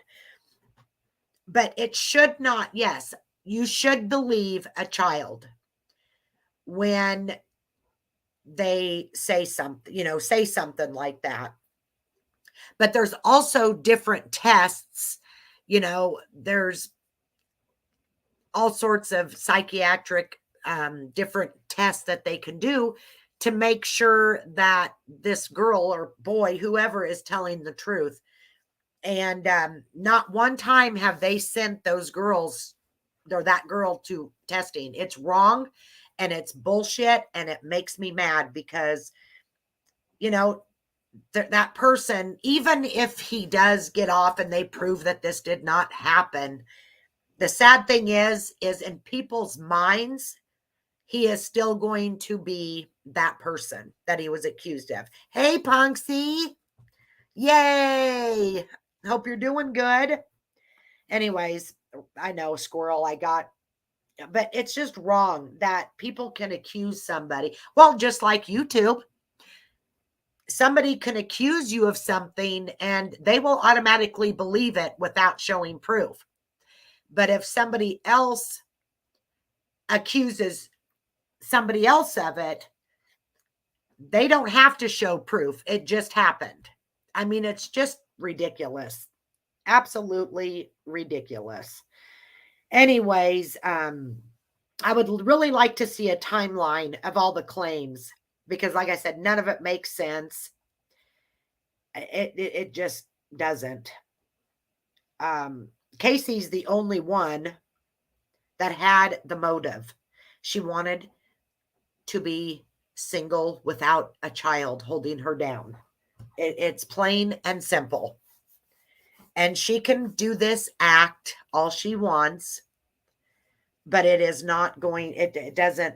But it should not, yes, you should believe a child when they say something, say something like that. But there's also different tests, there's all sorts of psychiatric different tests that they can do to make sure that this girl or boy, whoever, is telling the truth. And not one time have they sent those girls or that girl to testing. It's wrong and it's bullshit, and it makes me mad because, that person, even if he does get off and they prove that this did not happen, the sad thing is in people's minds, he is still going to be that person that he was accused of. Hey, Punksy. Yay. Hope you're doing good. Anyways, I know, squirrel, but it's just wrong that people can accuse somebody. Well, just like YouTube, somebody can accuse you of something and they will automatically believe it without showing proof. But if somebody else accuses somebody else of it, they don't have to show proof. It just happened. I mean, it's just ridiculous. Absolutely ridiculous. Anyways, I would really like to see a timeline of all the claims because, like I said, none of it makes sense. It just doesn't. Casey's the only one that had the motive. She wanted to be single without a child holding her down. It's plain and simple. And she can do this act all she wants, but it is not going, it doesn't,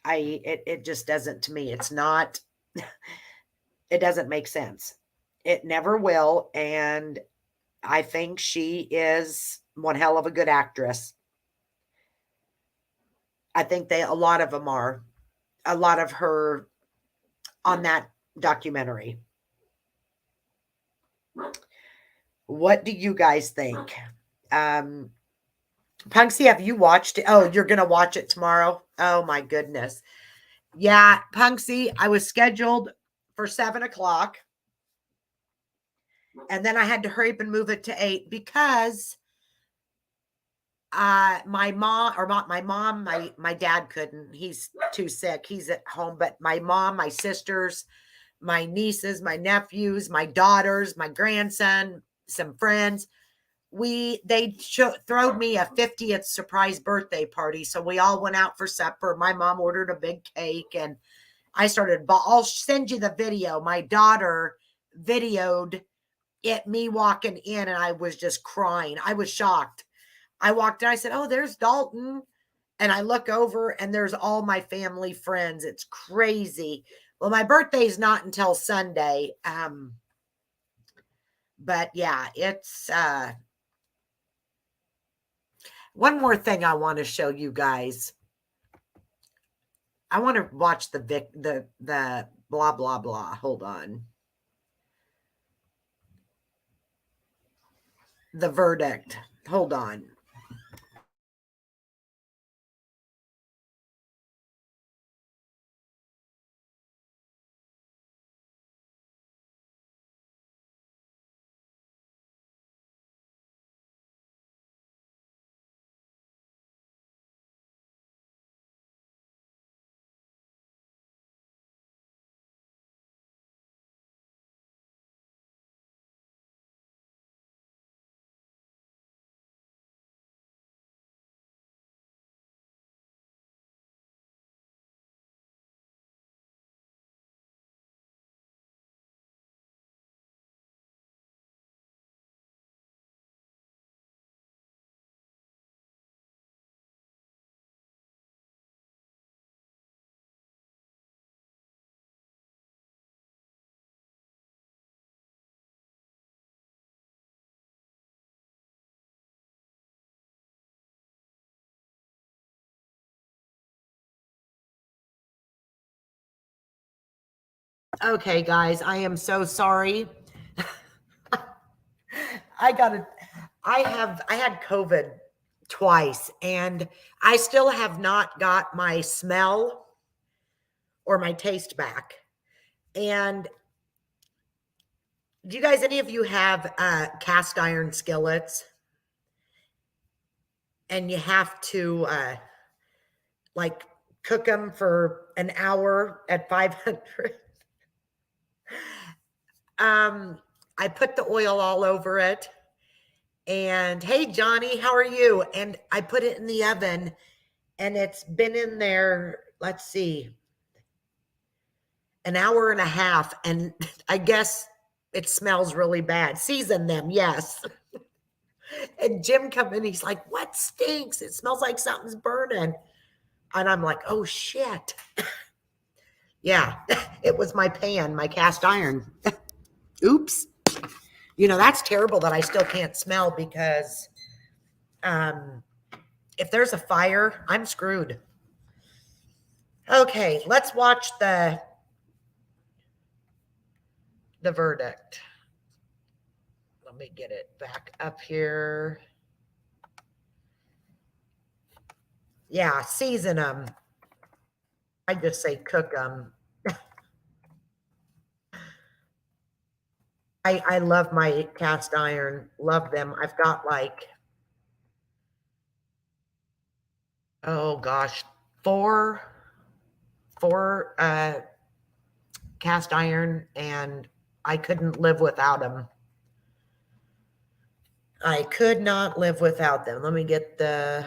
it just doesn't to me. It's not, it doesn't make sense. It never will. And I think she is one hell of a good actress. I think a lot of them are. A lot of her on that documentary. What do you guys think? Punksy, have you watched it? Oh, you're going to watch it tomorrow? Oh, my goodness. Yeah, Punksy, I was scheduled for 7:00. And then I had to hurry up and move it to 8 because my dad couldn't. He's too sick. He's at home. But my mom, my sisters, my nieces, my nephews, my daughters, my grandson, some friends, they throwed me a 50th surprise birthday party. So we all went out for supper. My mom ordered a big cake and I started, I'll send you the video. My daughter videoed it, me walking in, and I was just crying. I was shocked. I walked in, I said, oh, there's Dalton. And I look over and there's all my family friends. It's crazy. Well, my birthday is not until Sunday. But yeah, it's, one more thing I want to show you guys. I want to watch the blah, blah, blah. Hold on. The verdict. Hold on. Okay, guys, I am so sorry. I had COVID twice, and I still have not got my smell or my taste back. And do you guys, any of you have cast iron skillets? And you have to like cook them for an hour at 500. I put the oil all over it. And hey, Johnny, how are you? And I put it in the oven, and it's been in there, let's see, an hour and a half. And I guess it smells really bad. Season them, yes. And Jim come in, he's like, what stinks? It smells like something's burning. And I'm like, oh shit. Yeah, it was my pan, my cast iron. Oops. You know, that's terrible that I still can't smell, because if there's a fire, I'm screwed. Okay, let's watch the verdict. Let me get it back up here. Yeah, season them. I just say cook them. I love my cast iron. Love them. I've got like, oh gosh, four cast iron, and I couldn't live without them. I could not live without them. Let me get the...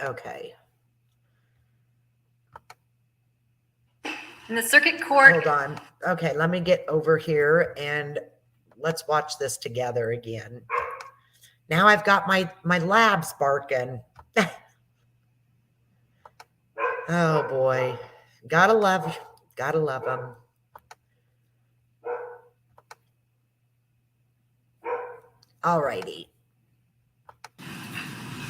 Okay. In the circuit court. Hold on. Okay, let me get over here and let's watch this together again. Now I've got my lab sparking. Oh boy. Gotta love them. All righty.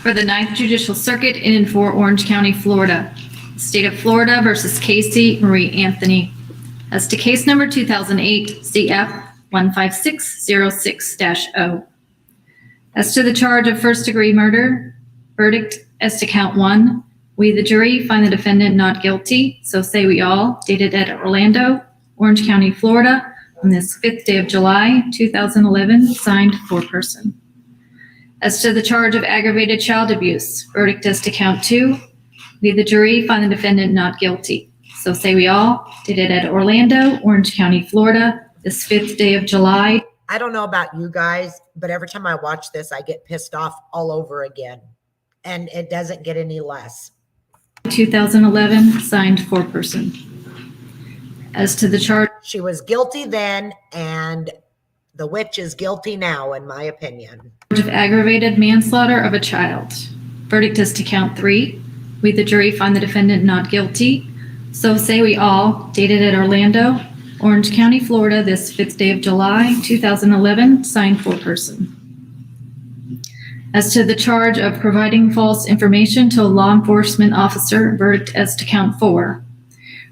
For the 9th Judicial Circuit in and for Orange County, Florida. State of Florida versus Casey Marie Anthony. As to case number 2008 CF 15606-0. As to the charge of first-degree murder, verdict as to count 1. We, the jury, find the defendant not guilty, so say we all, dated at Orlando, Orange County, Florida, on this 5th day of July, 2011, signed foreperson. As to the charge of aggravated child abuse, verdict as to count 2. We, the jury, find the defendant not guilty. So say we all, dated at Orlando, Orange County, Florida, this 5th day of July. I don't know about you guys, but every time I watch this, I get pissed off all over again. And it doesn't get any less. 2011, signed foreperson. As to the charge, she was guilty then, and the witch is guilty now, in my opinion. Of aggravated manslaughter of a child. Verdict as to count 3. We, the jury, find the defendant not guilty. So say we all, dated at Orlando, Orange County, Florida, this 5th day of July, 2011, signed foreperson. As to the charge of providing false information to a law enforcement officer, verdict as to count 4.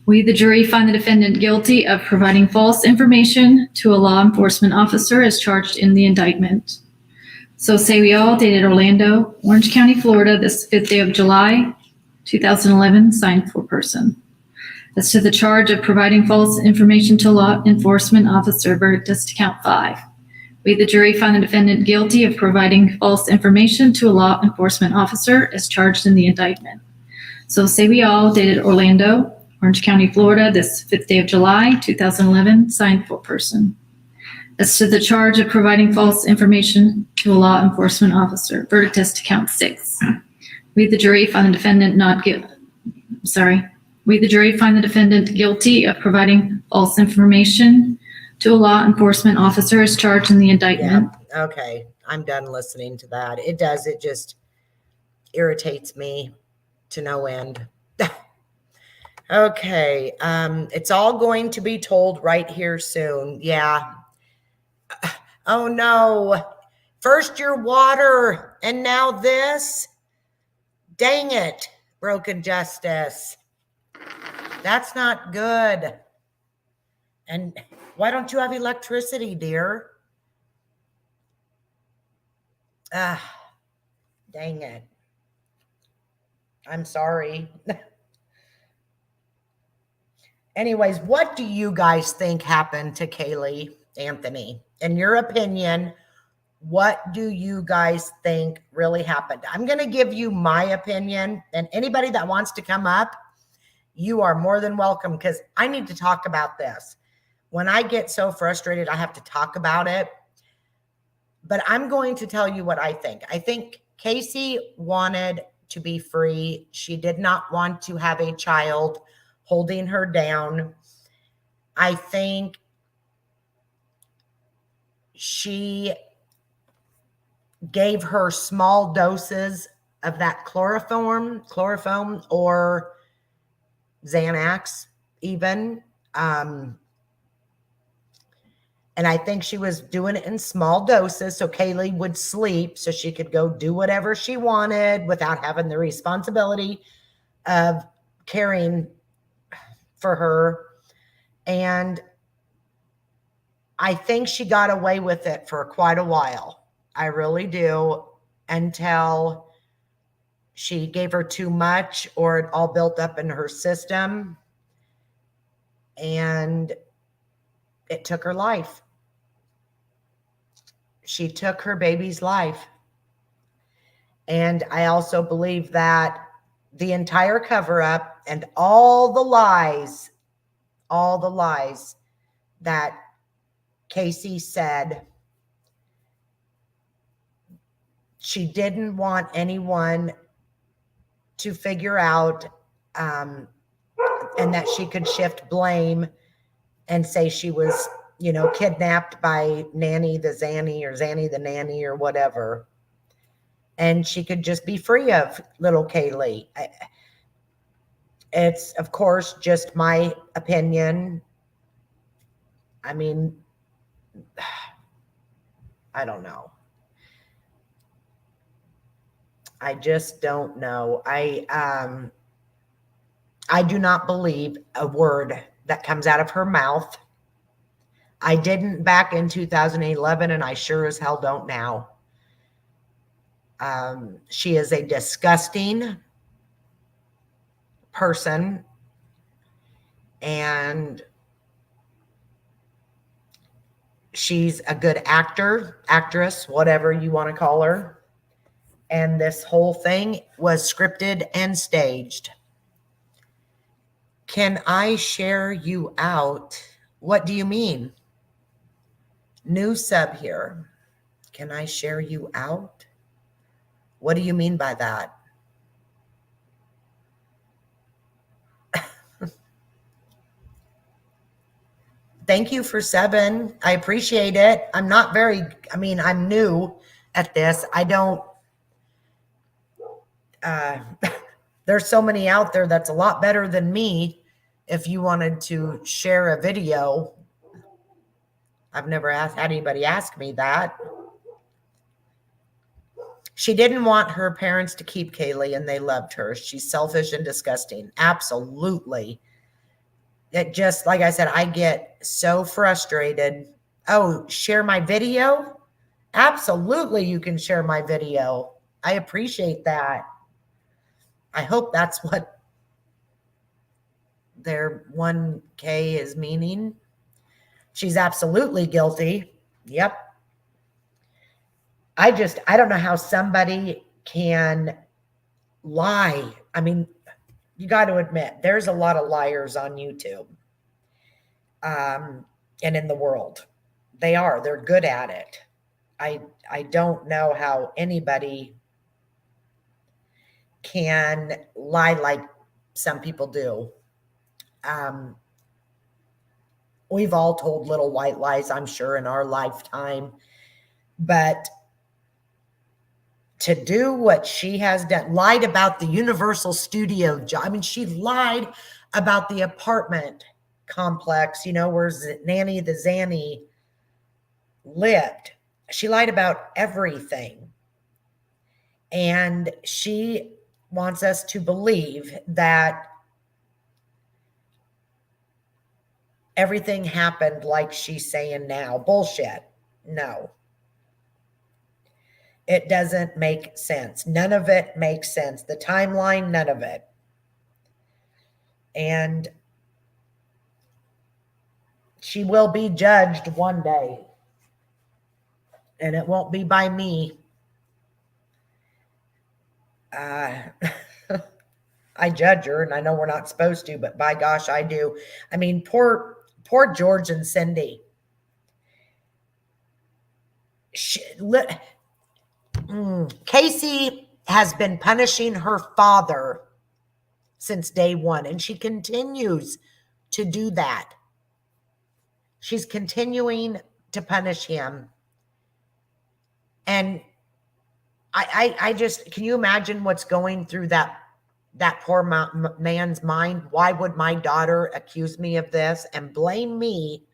We, the jury, find the defendant guilty of providing false information to a law enforcement officer as charged in the indictment. So say we all, dated Orlando, Orange County, Florida, this 5th day of July, 2011, signed foreperson. As to the charge of providing false information to a law enforcement officer, verdict as to count 5. We, the jury, find the defendant guilty of providing false information to a law enforcement officer as charged in the indictment. So say we all, dated Orlando, Orange County, Florida, this 5th day of July, 2011, signed foreperson. As to the charge of providing false information to a law enforcement officer, verdict as to count 6. We, the jury, find the defendant guilty of providing false information to a law enforcement officer as charged in the indictment. Yeah, okay, I'm done listening to that. It just irritates me to no end. Okay, it's all going to be told right here soon. Yeah. Oh no. First your water and now this. Dang it, broken justice. That's not good. And why don't you have electricity, dear? Ah, dang it. I'm sorry. Anyways, what do you guys think happened to Kaylee Anthony? In your opinion, what do you guys think really happened? I'm going to give you my opinion, and anybody that wants to come up, you are more than welcome, because I need to talk about this. When I get so frustrated, I have to talk about it. But I'm going to tell you what I think. I think Casey wanted to be free. She did not want to have a child holding her down. I think she gave her small doses of that chloroform or Xanax even. And I think she was doing it in small doses so Kaylee would sleep so she could go do whatever she wanted without having the responsibility of caring for her. And I think she got away with it for quite a while. I really do, until she gave her too much or it all built up in her system and it took her life. She took her baby's life. And I also believe that the entire cover up and all the lies that Casey said, she didn't want anyone to figure out, and that she could shift blame and say she was, kidnapped by Nanny the Zanny or Zanny the Nanny or whatever. And she could just be free of little Kaylee. It's, of course, just my opinion. I mean, I don't know. I just don't know. I do not believe a word that comes out of her mouth. I didn't back in 2011, and I sure as hell don't now. She is a disgusting person, and she's a good actress, whatever you want to call her. And this whole thing was scripted and staged. Can I share you out? What do you mean? New sub here. Can I share you out? What do you mean by that? Thank you for 7. I appreciate it. I'm new at this. I don't, there's so many out there that's a lot better than me. If you wanted to share a video, I've never had anybody ask me that. She didn't want her parents to keep Kaylee, and they loved her. She's selfish and disgusting. Absolutely. It just, like I said, I get so frustrated. Oh, share my video? Absolutely, you can share my video. I appreciate that. I hope that's what their 1K is meaning. She's absolutely guilty. Yep. I don't know how somebody can lie. I mean, you got to admit, there's a lot of liars on YouTube, and in the world. They're good at it. I don't know how anybody can lie like some people do. We've all told little white lies, I'm sure, in our lifetime, but to do what she has done, lied about the Universal Studio job. I mean, she lied about the apartment complex, where Nanny the Zanny lived. She lied about everything. And she wants us to believe that everything happened like she's saying now. Bullshit. No. It doesn't make sense. None of it makes sense. The timeline, none of it. And she will be judged one day. And it won't be by me. I judge her, and I know we're not supposed to, but by gosh, I do. I mean, poor George and Cindy. Casey has been punishing her father since day one, and she continues to do that. She's continuing to punish him. And I just, can you imagine what's going through that poor man's mind? Why would my daughter accuse me of this and blame me?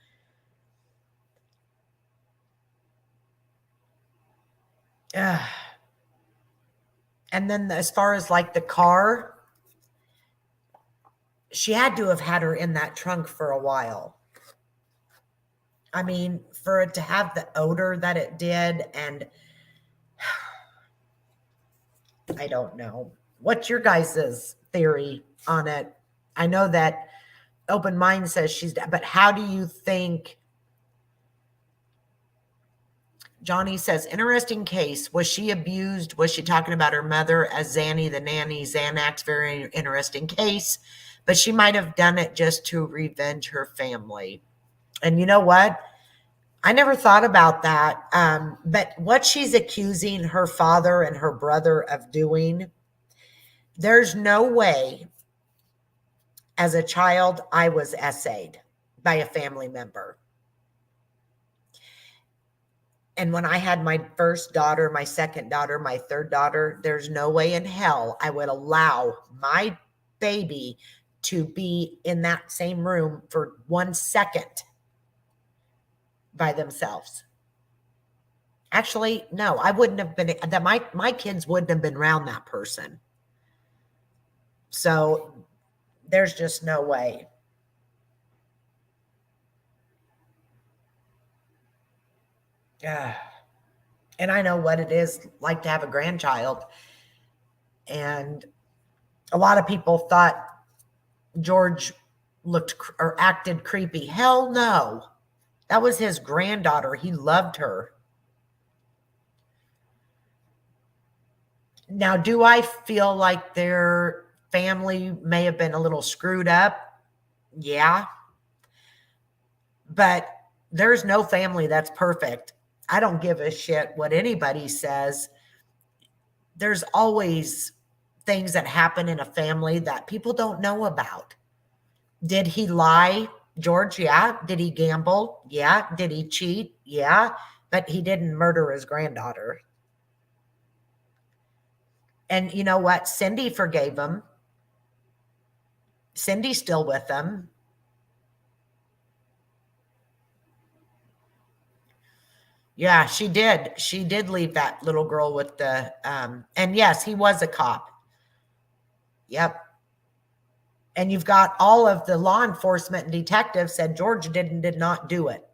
And then as far as like the car, she had to have had her in that trunk for a while. I mean, for it to have the odor that it did, and I don't know. What's your guys' theory on it? I know that Open Mind says she's dead, but how do you think? Johnny says, interesting case. Was she abused? Was she talking about her mother as Zanny the nanny? Xanax, very interesting case. But she might have done it just to revenge her family. And you know what? I never thought about that. But what she's accusing her father and her brother of doing, there's no way as a child I was essayed by a family member. And when I had my first daughter, my second daughter, my third daughter, there's no way in hell I would allow my baby to be in that same room for 1 second by themselves. Actually, no, I wouldn't have been, that my kids wouldn't have been around that person. So there's just no way. And I know what it is like to have a grandchild. And a lot of people thought George looked or acted creepy. Hell no. That was his granddaughter. He loved her. Now, do I feel like their family may have been a little screwed up? Yeah. But there's no family that's perfect. I don't give a shit what anybody says. There's always things that happen in a family that people don't know about. Did he lie, George? Yeah. Did he gamble? Yeah. Did he cheat? Yeah. But he didn't murder his granddaughter. And you know what? Cindy forgave him. Cindy's still with him. Yeah, she did. She did leave that little girl with the, and yes, he was a cop. Yep. And you've got all of the law enforcement and detectives said George did not do it.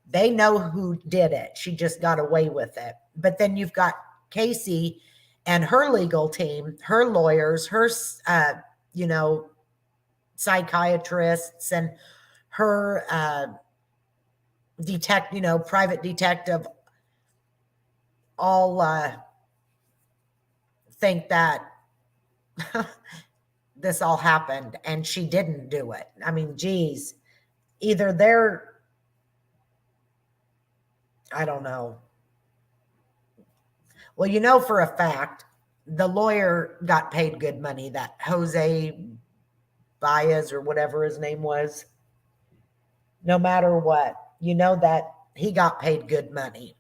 They know who did it. She just got away with it. But then you've got Casey and her legal team, her lawyers, her, psychiatrists, and her, private detective, all think that this all happened and she didn't do it. I mean, geez, either they're, I don't know. Well, you know, for a fact, the lawyer got paid good money, that Jose Baez or whatever his name was. No matter what, you know that he got paid good money.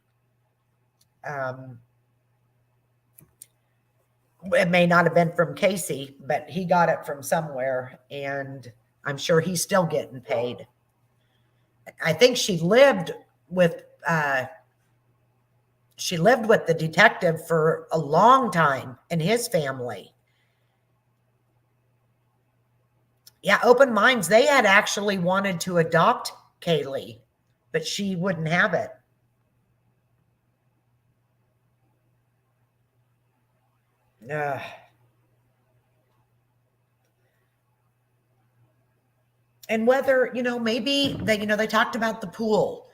It may not have been from Casey, but he got it from somewhere, and I'm sure he's still getting paid. I think she lived with the detective for a long time in his family. Yeah, Open Minds, they had actually wanted to adopt Kaylee, but she wouldn't have it. Ugh. And whether, maybe they talked about the pool.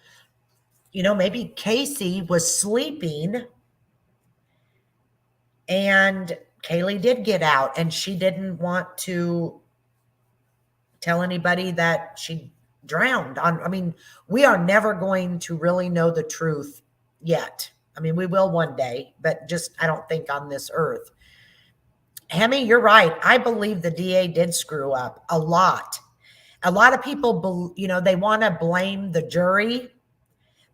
Maybe Casey was sleeping and Kaylee did get out and she didn't want to tell anybody that she drowned. We are never going to really know the truth yet. We will one day, but just, I don't think on this earth. Hemi, you're right. I believe the DA did screw up a lot. A lot of people, they want to blame the jury,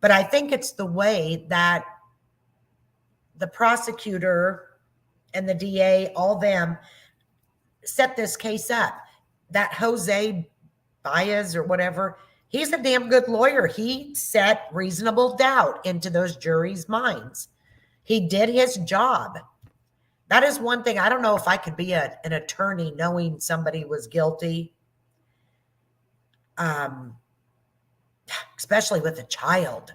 but I think it's the way that the prosecutor and the DA, all them, set this case up. That Jose Baez or whatever, he's a damn good lawyer. He set reasonable doubt into those juries' minds. He did his job. That is one thing. I don't know if I could be an attorney knowing somebody was guilty, especially with a child,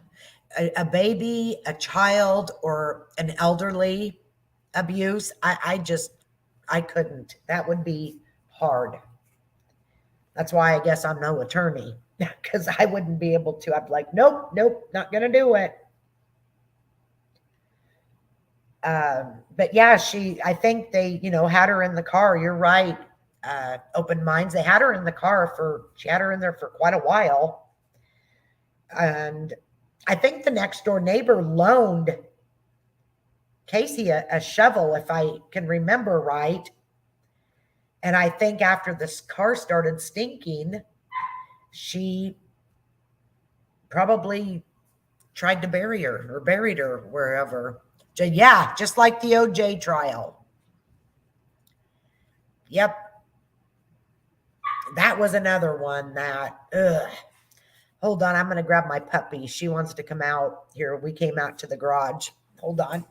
a baby, a child, or an elderly abuse. I couldn't. That would be hard. That's why I guess I'm no attorney, because I wouldn't be able to. I'd be like, nope, not going to do it. But yeah, I think they, had her in the car. You're right. Open Minds. They had her in the car she had her in there for quite a while. And I think the next door neighbor loaned Casey a shovel, if I can remember right. And I think after this car started stinking, she probably tried to bury her or buried her wherever. Yeah, just like the OJ trial. Yep. That was another one that, Hold on, I'm going to grab my puppy. She wants to come out here. We came out to the garage. Hold on.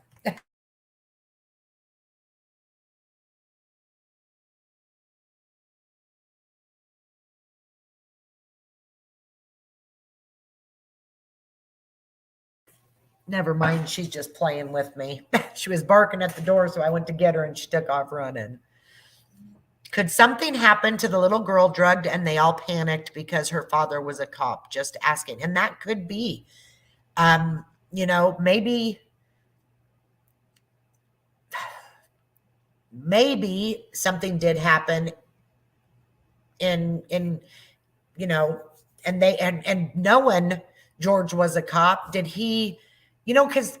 Never mind, she's just playing with me. She was barking at the door, so I went to get her and she took off running. Could something happen to the little girl drugged and they all panicked because her father was a cop? Just asking. And that could be. Maybe something did happen and knowing George was a cop, did he, because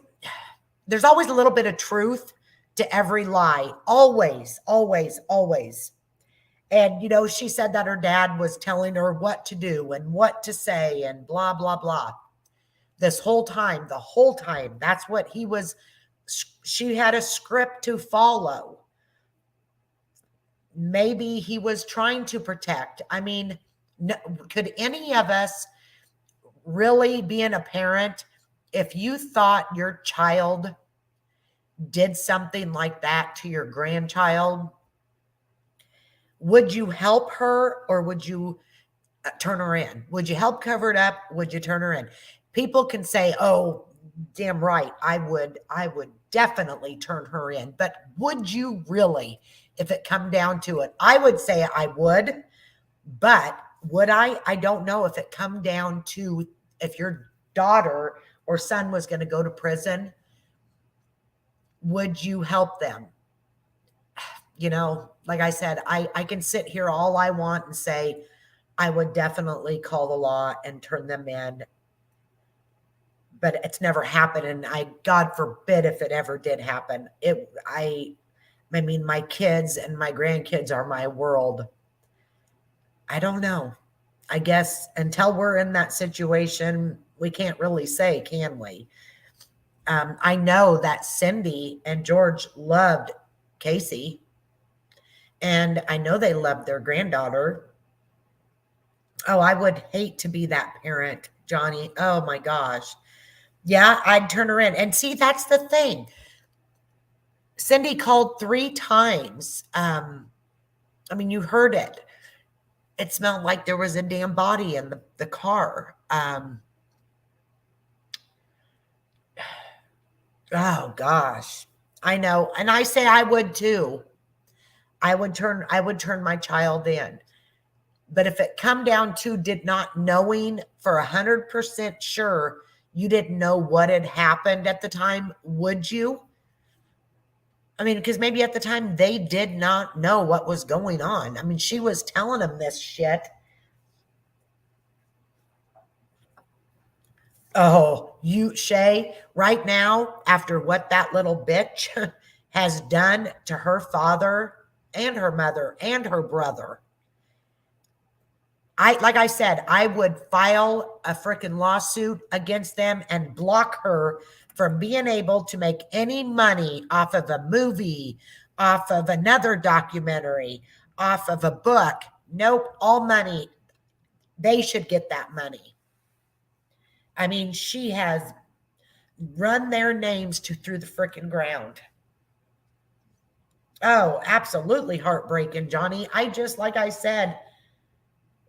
there's always a little bit of truth to every lie. Always, always, always. And, she said that her dad was telling her what to do and what to say and blah, blah, blah. The whole time, that's what she had a script to follow. Maybe he was trying to protect. Could any of us really, being a parent, if you thought your child did something like that to your grandchild, would you help her or would you turn her in? Would you help cover it up? Would you turn her in? People can say, oh, damn right, I would definitely turn her in. But would you really, if it come down to it? I would say I would, but would I? I don't know. If it come down to if your daughter or son was going to go to prison, would you help them? Like I said, I can sit here all I want and say, I would definitely call the law and turn them in. But it's never happened. And God forbid if it ever did happen. My kids and my grandkids are my world. I don't know. I guess until we're in that situation, we can't really say, can we? I know that Cindy and George loved Casey. And I know they loved their granddaughter. Oh, I would hate to be that parent, Johnny. Oh my gosh. Yeah, I'd turn her in. And see, that's the thing. Cindy called 3 times. You heard it. it smelled like there was a damn body in the car. Oh gosh. I know. And I say I would too. I would turn my child in. But if it come down to did not knowing for 100% sure you didn't know what had happened at the time, would you? I mean, because maybe at the time they did not know what was going on. I mean, she was telling them this shit. Oh, you, Shay, right now, after what that little bitch has done to her father and her mother and her brother, like I said, I would file a freaking lawsuit against them and block her from being able to make any money off of a movie, off of another documentary, off of a book. Nope, all money. They should get that money. I mean, she has run their names through the freaking ground. Oh, absolutely heartbreaking, Johnny. Like I said,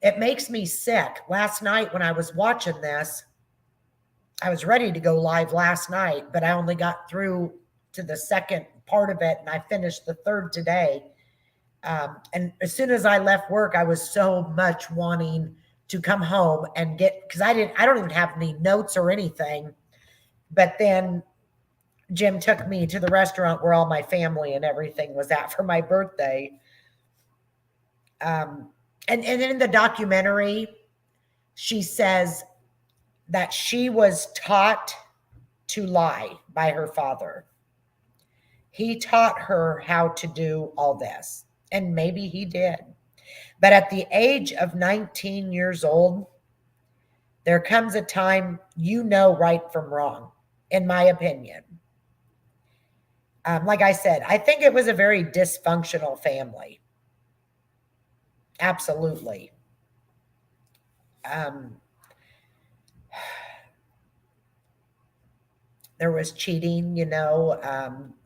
it makes me sick. Last night when I was watching this, I was ready to go live last night, but I only got through to the second part of it and I finished the third today. And as soon as I left work, I was so much wanting to come home and because I don't even have any notes or anything. But then Jim took me to the restaurant where all my family and everything was at for my birthday. And in the documentary, she says that she was taught to lie by her father. He taught her how to do all this, and maybe he did. But at the age of 19 years old, there comes a time you know right from wrong, in my opinion. Like I said, I think it was a very dysfunctional family. Absolutely. There was cheating,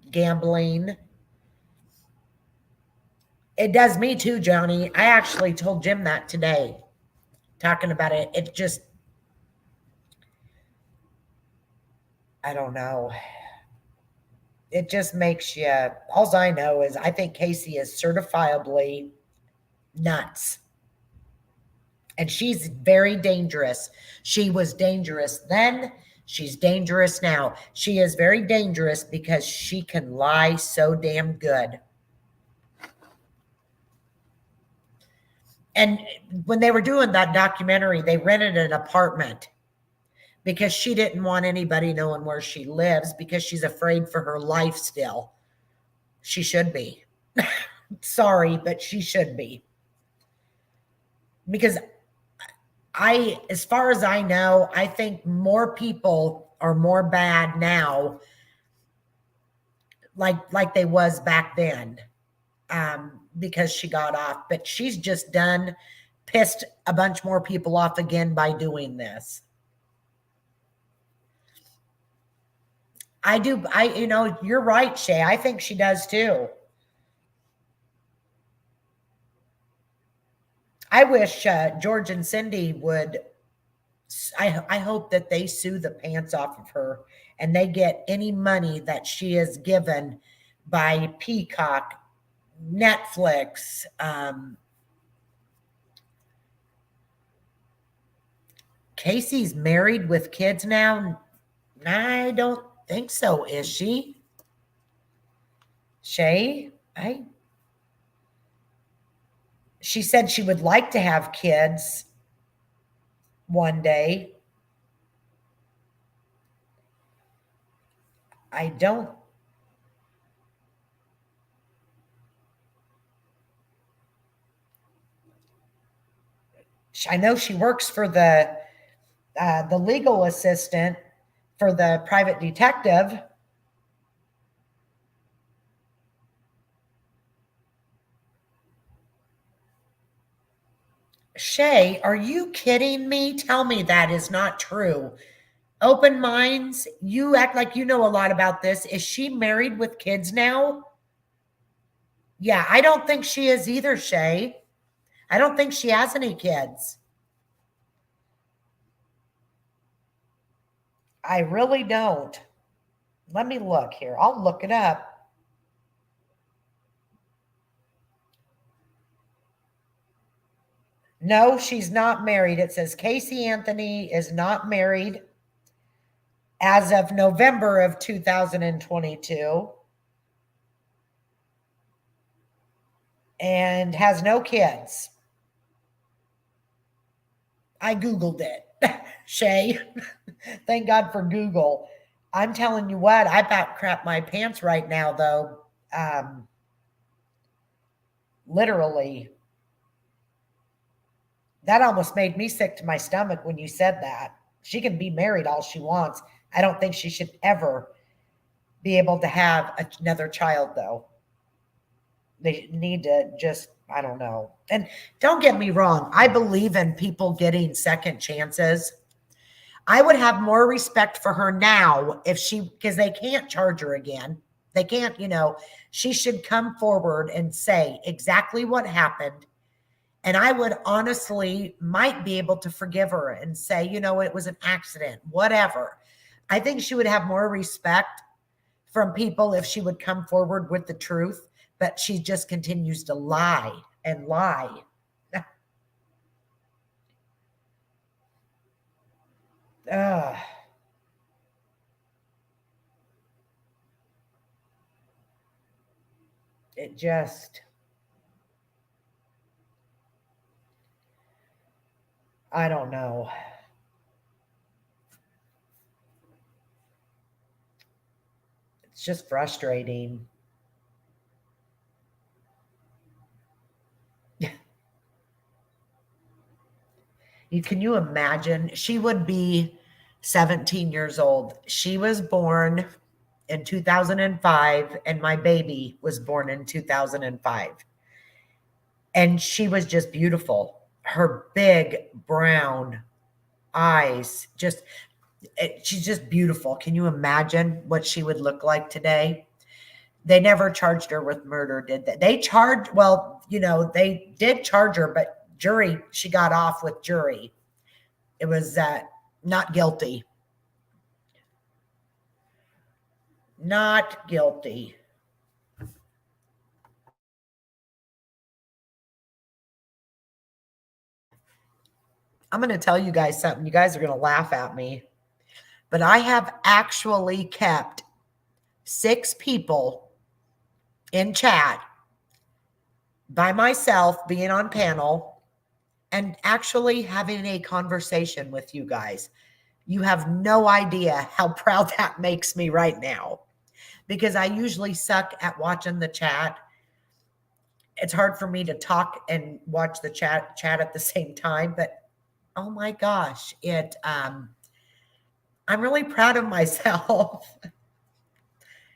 gambling. It does me too, Johnny. I actually told Jim that today, talking about it. It just, I don't know. It just makes you, all I know is I think Casey is certifiably nuts. And she's very dangerous. She was dangerous then. She's dangerous now. She is very dangerous because she can lie so damn good. And when they were doing that documentary, they rented an apartment because she didn't want anybody knowing where she lives because she's afraid for her life still. She should be. Sorry, but she should be. Because as far as I know, I think more people are more bad now like they was back then because she got off. But she's just pissed a bunch more people off again by doing this. You're right, Shay. I think she does too. I wish George and Cindy would, I hope that they sue the pants off of her and they get any money that she is given by Peacock, Netflix, Casey's married with kids now. I don't think so, is she? Shay? She said she would like to have kids one day. I know she works for the legal assistant for the private detective. Shay, are you kidding me? Tell me that is not true. Open minds, you act like you know a lot about this. Is she married with kids now? Yeah, I don't think she is either, Shay. I don't think she has any kids. I really don't. Let me look here. I'll look it up. No, she's not married. It says Casey Anthony is not married as of November of 2022 and has no kids. I Googled it, Shay. Thank God for Google. I'm telling you what, I about crap my pants right now, though. Literally. That almost made me sick to my stomach when you said that. She can be married all she wants. I don't think she should ever be able to have another child, though. They need to just, I don't know. And don't get me wrong, I believe in people getting second chances. I would have more respect for her now if she, because they can't charge her again. They can't, she should come forward and say exactly what happened. And I would honestly might be able to forgive her and say, it was an accident, whatever. I think she would have more respect from people if she would come forward with the truth, but she just continues to lie and lie. It just, I don't know. It's just frustrating. Can you imagine? She would be 17 years old. She was born in 2005, and my baby was born in 2005. And she was just beautiful. Her big brown eyes, she's just beautiful. Can you imagine what she would look like today? They never charged her with murder, did they? They charged, they did charge her, but jury, she got off with jury. It was not guilty. Not guilty. I'm going to tell you guys something. You guys are going to laugh at me. But I have actually kept 6 people in chat by myself, being on panel, and actually having a conversation with you guys. You have no idea how proud that makes me right now, because I usually suck at watching the chat. It's hard for me to talk and watch the chat at the same time, but oh my gosh, I'm really proud of myself.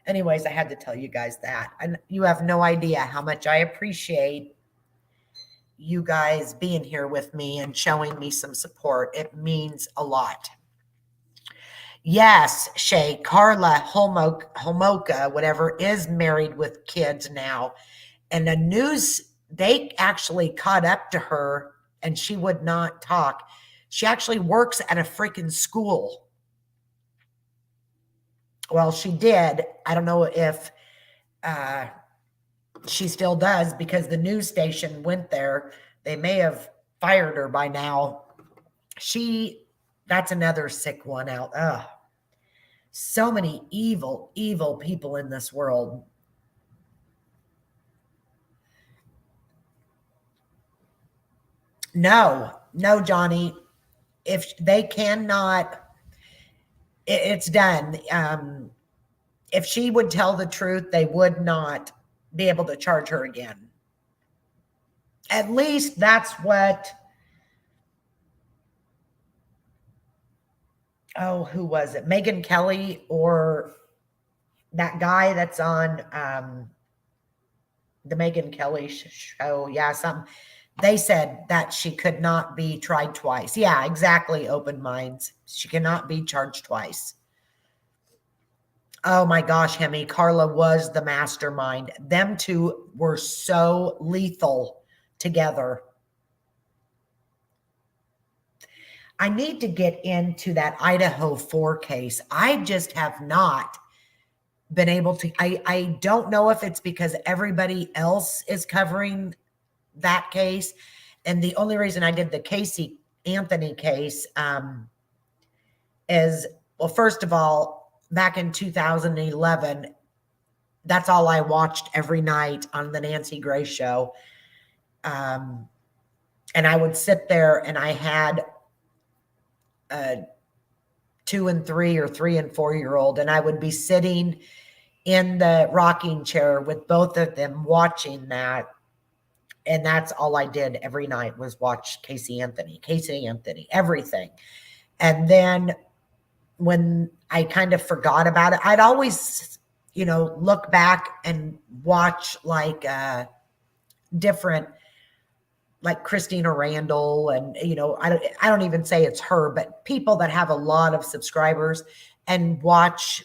Anyways, I had to tell you guys that. And you have no idea how much I appreciate you guys being here with me and showing me some support. It means a lot. Yes, Shay, Carla Homoka, whatever, is married with kids now. And the news, they actually caught up to her and she would not talk. She actually works at a freaking school. Well, she did. I don't know if she still does, because the news station went there. They may have fired her by now. That's another sick one out. Ugh. So many evil, evil people in this world. No, Johnny. If they cannot, it's done. If she would tell the truth, they would not be able to charge her again. At least that's what, who was it? Megyn Kelly, or that guy that's on the Megyn Kelly show. Yeah, something. They said that she could not be tried twice. Yeah, exactly. Open minds. She cannot be charged twice. Oh my gosh, Hemi, Carla was the mastermind. Them two were so lethal together. I need to get into that Idaho 4 case. I just have not been able to. I don't know if it's because everybody else is covering that case. And the only reason I did the Casey Anthony case is, well, first of all, back in 2011, that's all I watched every night on the Nancy Grace show. And I would sit there and I had a 2 and 3 or 3 and 4-year-old, and I would be sitting in the rocking chair with both of them watching that. And that's all I did every night was watch Casey Anthony, everything. And then when I kind of forgot about it, I'd always, look back and watch like different, like Christina Randall, and I don't even say it's her, but people that have a lot of subscribers, and watch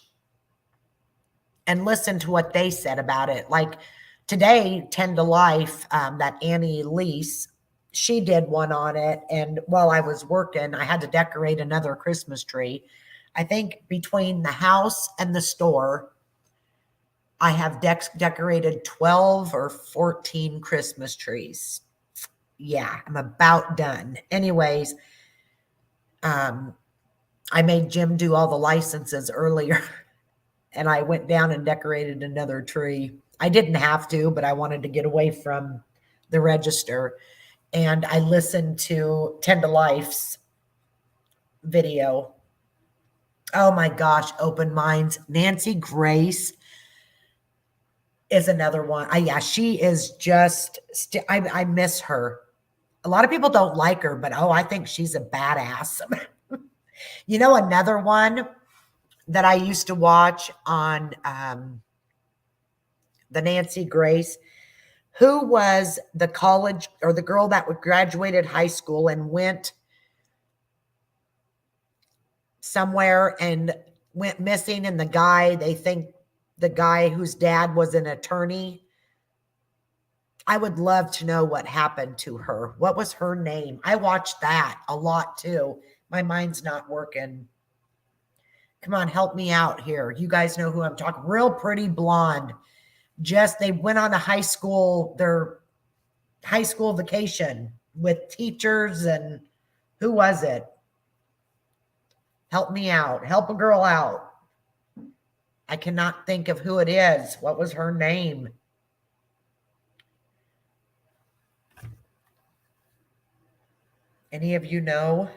and listen to what they said about it. Like today, 10 to Life, that Annie Lease, she did one on it. And while I was working, I had to decorate another Christmas tree. I think between the house and the store, I have decorated 12 or 14 Christmas trees. Yeah, I'm about done. Anyways, I made Jim do all the licenses earlier, and I went down and decorated another tree. I didn't have to, but I wanted to get away from the register. And I listened to 10 to Life's video. Oh my gosh, Open Minds. Nancy Grace is another one. Yeah, she is just, I miss her. A lot of people don't like her, but I think she's a badass. Another one that I used to watch on the Nancy Grace, who was the college or the girl that graduated high school and went somewhere and went missing, and they think the guy whose dad was an attorney. I would love to know what happened to her. What was her name? I watched that a lot too. My mind's not working. Come on, help me out here. You guys know who I'm talking. Real pretty blonde. They went on their high school vacation with teachers, and who was it? Help me out. Help a girl out. I cannot think of who it is. What was her name? Any of you know?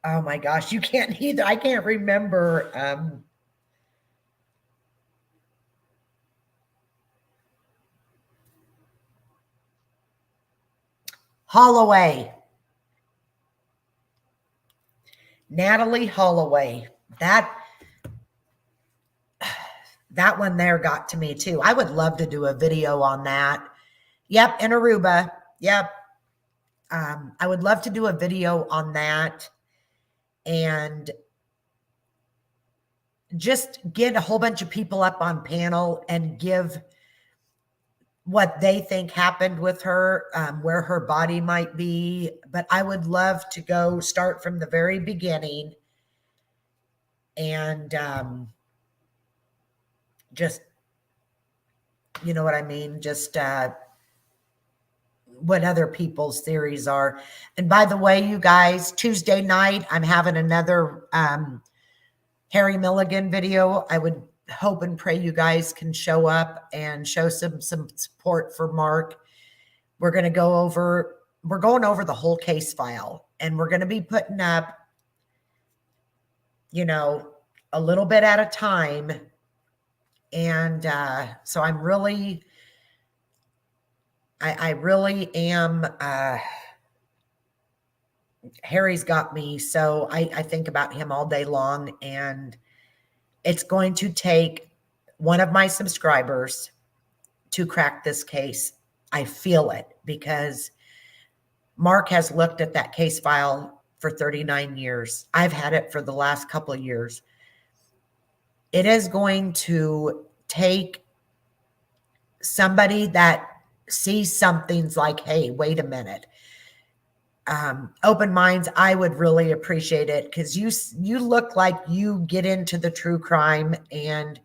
Oh my gosh, you can't either. I can't remember. Holloway. Natalie Holloway. That one there got to me too. I would love to do a video on that. Yep, in Aruba. Yep. I would love to do a video on that and just get a whole bunch of people up on panel and give what they think happened with her, where her body might be. But I would love to start from the very beginning and just, you know what I mean? Just what other people's theories are. And by the way, you guys, Tuesday night, I'm having another Harry Milligan video. I would hope and pray you guys can show up and show some support for Mark. We're going over the whole case file, and we're going to be putting up, a little bit at a time. And so I'm really, I really am, Harry's got me. So I think about him all day long, and it's going to take one of my subscribers to crack this case. I feel it, because Mark has looked at that case file for 39 years. I've had it for the last couple of years. It is going to take somebody that see something's like, hey, wait a minute. Open minds, I would really appreciate it because you look like you get into the true crime, and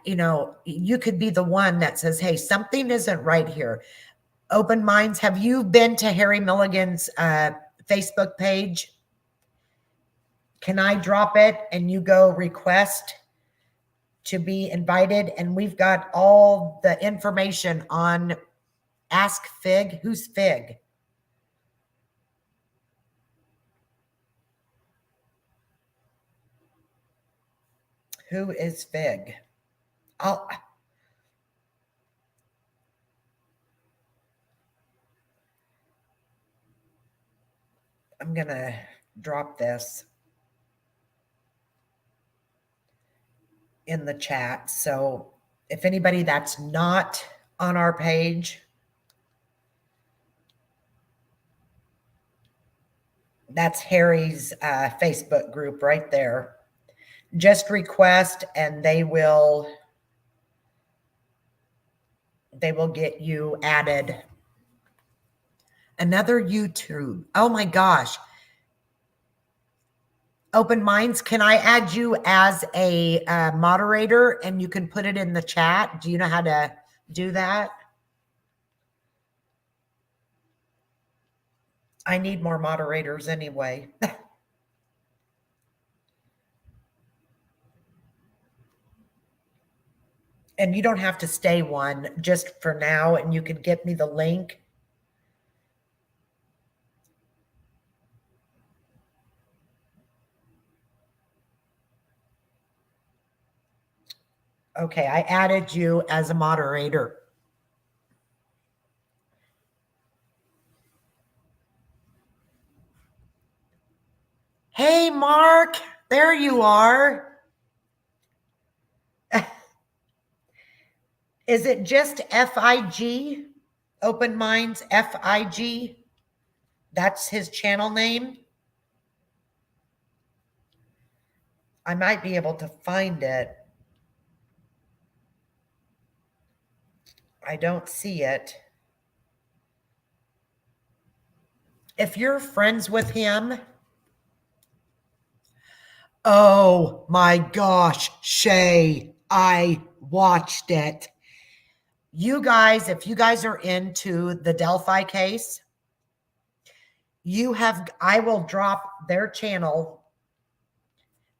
you could be the one that says, hey, something isn't right here. Open minds, have you been to Harry Milligan's Facebook page? Can I drop it and you go request to be invited? And we've got all the information on Ask Fig. Who's Fig? Who is Fig? I'm going to drop this in the chat. So if anybody that's not on our page, that's Harry's Facebook group right there. Just request and they will get you added. Another YouTube. Oh my gosh. Open Minds, can I add you as a moderator and you can put it in the chat? Do you know how to do that? I need more moderators anyway. And you don't have to stay one just for now, and you can get me the link. Okay, I added you as a moderator. Hey, Mark, there you are. Is it just FIG? Open Minds FIG? That's his channel name. I might be able to find it. I don't see it. If you're friends with him, oh my gosh, Shay, I watched it. You guys, if you guys are into the Delphi case, I will drop their channel.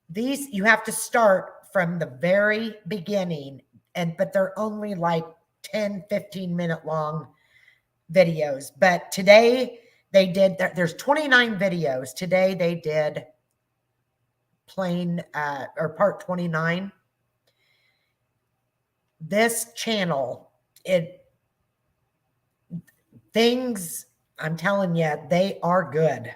These, you have to start from the very beginning, but they're only like 10, 15-minute long videos. But today they did, there's 29 videos. Today they did part 29. This channel, I'm telling you, they are good.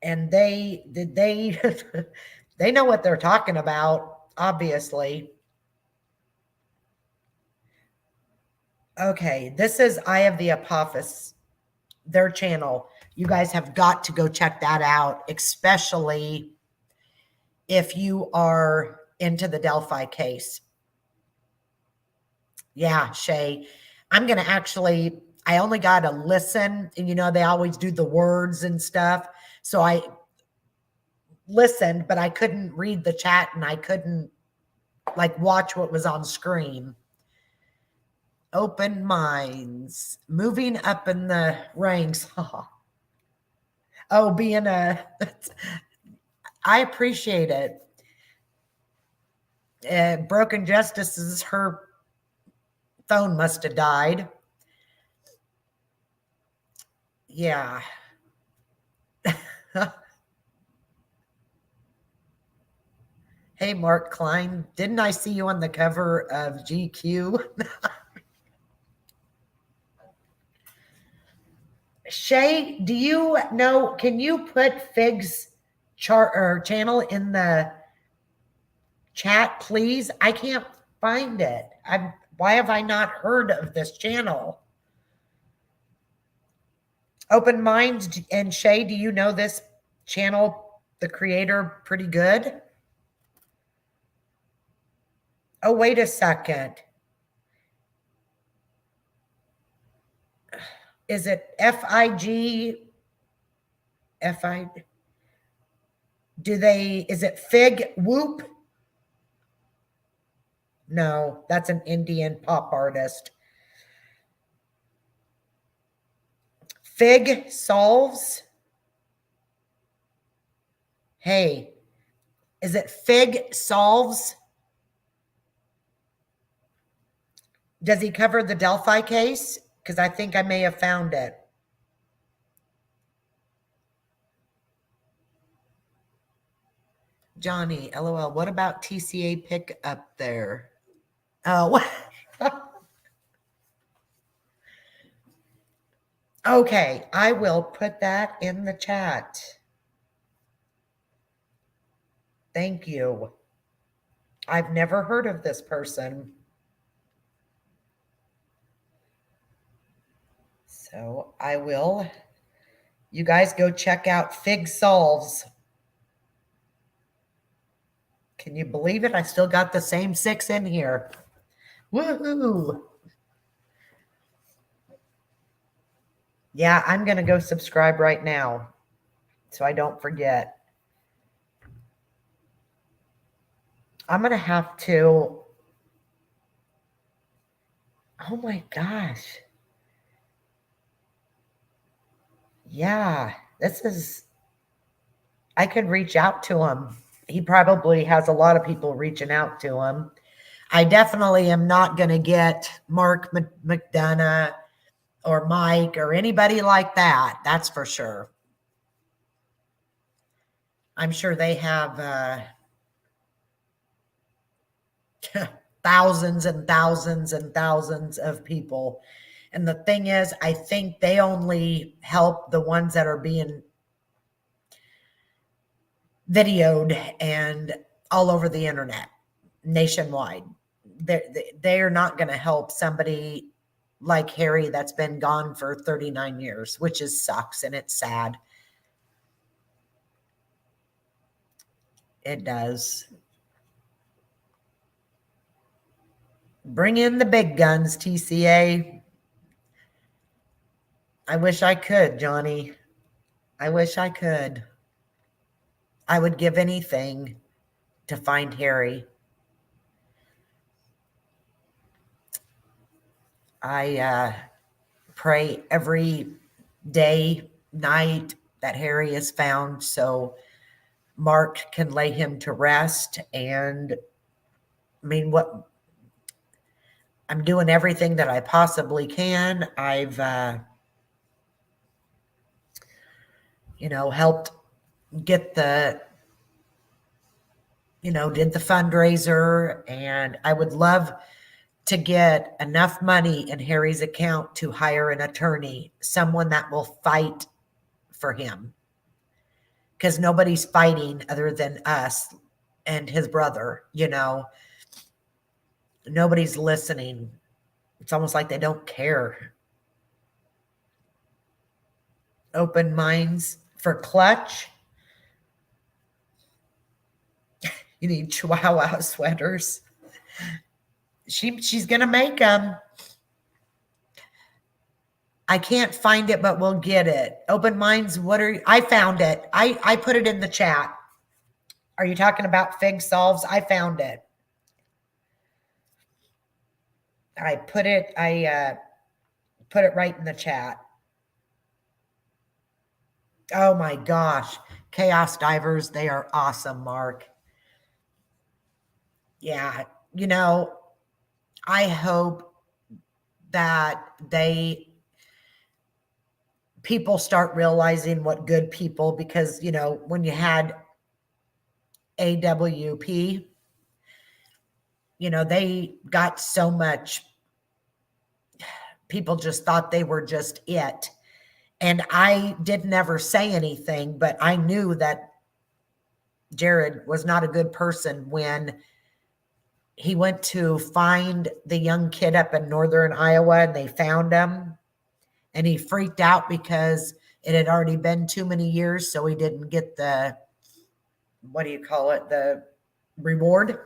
And they they know what they're talking about, obviously. Okay, this is Eye of the Apophis, their channel. You guys have got to go check that out, especially if you are into the Delphi case. Yeah, Shay, I'm going to I only got to listen, and they always do the words and stuff. So I listened, but I couldn't read the chat and I couldn't watch what was on screen. Open Minds, moving up in the ranks. Oh, I appreciate it. Broken Justices, her phone must have died. Yeah. Hey, Mark Klein, didn't I see you on the cover of GQ? Shay, do you know, can you put Fig's channel in the chat, please? I can't find it. Why have I not heard of this channel? Open Minds and Shay, do you know this channel, the creator, pretty good? Oh, wait a second. Is it FIG? FI? Is it Fig Whoop? No, that's an Indian pop artist. Fig Solves? Hey, is it Fig Solves? Does he cover the Delphi case? Because I think I may have found it. Johnny, LOL. What about TCA pick up there? Oh, okay. I will put that in the chat. Thank you. I've never heard of this person. So I will. You guys go check out Fig Solves. Can you believe it? I still got the same 6 in here. Woohoo! Yeah, I'm going to go subscribe right now so I don't forget. I'm going to have to. Oh my gosh. Yeah, I could reach out to him. He probably has a lot of people reaching out to him. I definitely am not going to get Mark McDonough or Mike or anybody like that. That's for sure. I'm sure they have thousands and thousands and thousands of people. And the thing is, I think they only help the ones that are being videoed and all over the internet nationwide. They're not going to help somebody like Harry that's been gone for 39 years, which sucks and it's sad. It does. Bring in the big guns, TCA. I wish I could, Johnny. I wish I could. I would give anything to find Harry. I pray every day, night that Harry is found so Mark can lay him to rest. And I mean, I'm doing everything that I possibly can. I've, helped get did the fundraiser, and I would love to get enough money in Harry's account to hire an attorney, someone that will fight for him. Because nobody's fighting other than us and his brother, Nobody's listening. It's almost like they don't care. Open minds for Clutch. You need Chihuahua sweaters. She's going to make them. I can't find it, but we'll get it. Open minds. I found it. I put it in the chat. Are you talking about Fig Solves? I found it. I put it right in the chat. Oh my gosh. Chaos Divers, they are awesome, Mark. Yeah, I hope that people start realizing what good people, because, when you had AWP, they got so much, people just thought they were just it. And I did never say anything, but I knew that Jared was not a good person when he went to find the young kid up in northern Iowa and they found him. And he freaked out because it had already been too many years. So he didn't get the reward.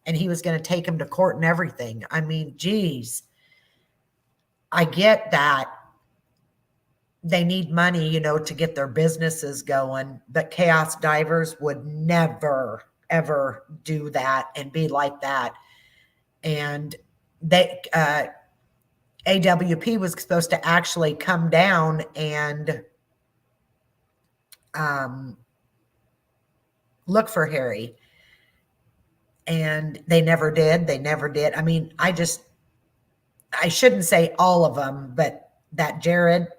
And he was going to take him to court and everything. I mean, geez, I get that they need money, you know, to get their businesses going. But Chaos Divers would never, ever do that and be like that. And they, AWP was supposed to actually come down and look for Harry. And they never did. They never did. I mean, I shouldn't say all of them, but that Jared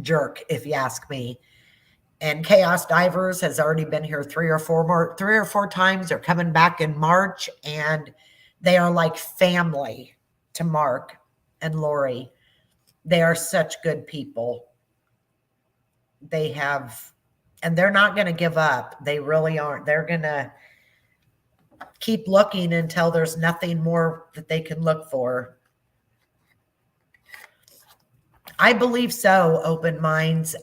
jerk, if you ask me. And Chaos Divers has already been here three or four times. They're coming back in March, and they are like family to Mark and Lori. They are such good people. They have, and they're not going to give up. They really aren't. They're going to keep looking until there's nothing more that they can look for. I believe so, Open Minds.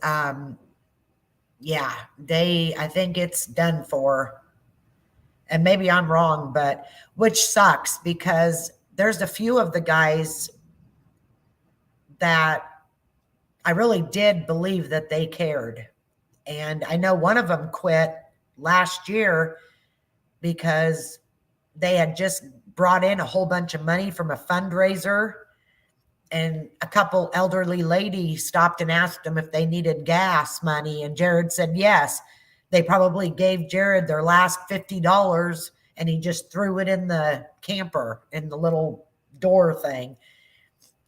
Yeah, I think it's done for. And maybe I'm wrong, but which sucks because there's a few of the guys that I really did believe that they cared. And I know one of them quit last year because they had just brought in a whole bunch of money from a fundraiser, and a couple elderly ladies stopped and asked them if they needed gas money. And Jared said yes. They probably gave Jared their last $50 and he just threw it in the camper in the little door thing.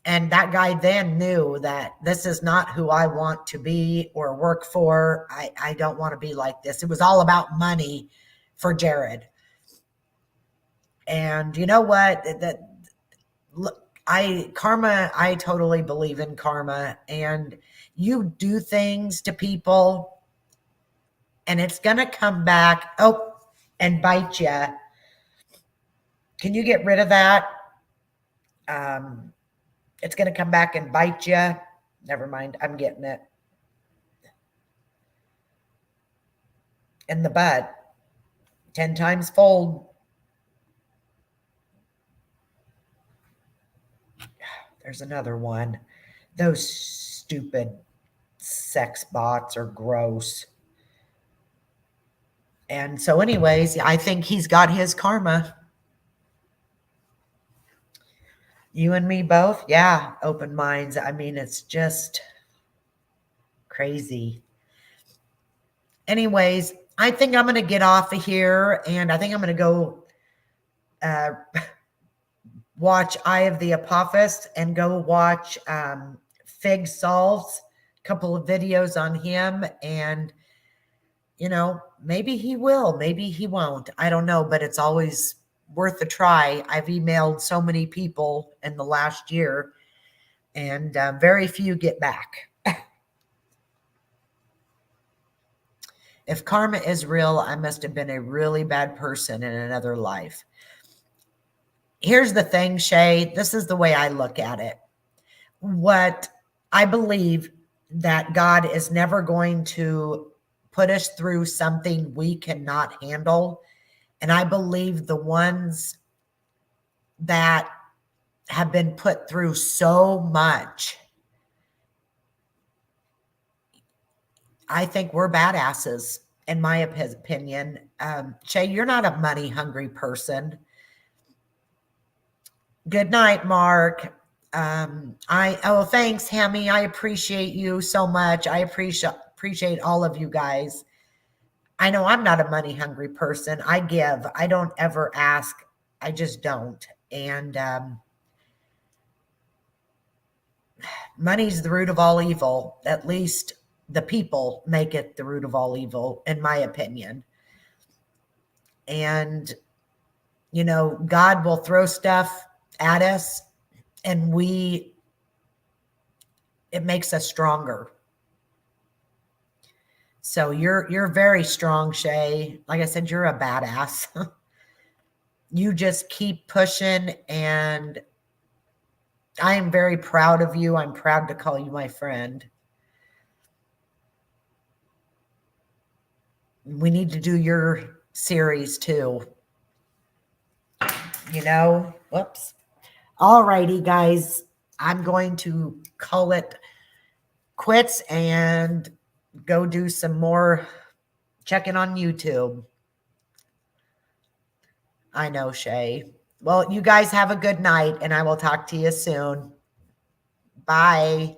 And that guy then knew that this is not who I want to be or work for. I don't want to be like this. It was all about money for Jared. And you know what? I totally believe in karma, and you do things to people and it's going to come back and bite you. Can you get rid of that? It's going to come back and bite you. Never mind. I'm getting it. In the butt. 10 times fold. There's another one. Those stupid sex bots are gross. And so anyways, I think he's got his karma. You and me both? Yeah, Open Minds. I mean, it's just crazy. Anyways, I think I'm going to get off of here, and I think I'm going to go watch Eye of the Apophis and go watch Fig Solves, a couple of videos on him, and you know, maybe he will, maybe he won't. I don't know, but it's always worth a try. I've emailed so many people in the last year, and very few get back. If karma is real, I must have been a really bad person in another life. Here's the thing, Shay. This is the way I look at it. What I believe that God is never going to put us through something we cannot handle. And I believe the ones that have been put through so much, I think we're badasses, in my opinion. Shay, you're not a money hungry person. Good night, Mark. Thanks, Hemi. I appreciate you so much. I appreciate all of you guys. I know I'm not a money hungry person. I give. I don't ever ask. I just don't. And money's the root of all evil. At least the people make it the root of all evil, in my opinion. And, you know, God will throw stuff at us, and it makes us stronger. So you're very strong, Shay. Like I said, you're a badass. You just keep pushing, and I am very proud of you. I'm proud to call you my friend. We need to do your series too. You know, whoops. All righty, guys. I'm going to call it quits and go do some more checking on YouTube. I know, Shay. Well, you guys have a good night, and I will talk to you soon. Bye.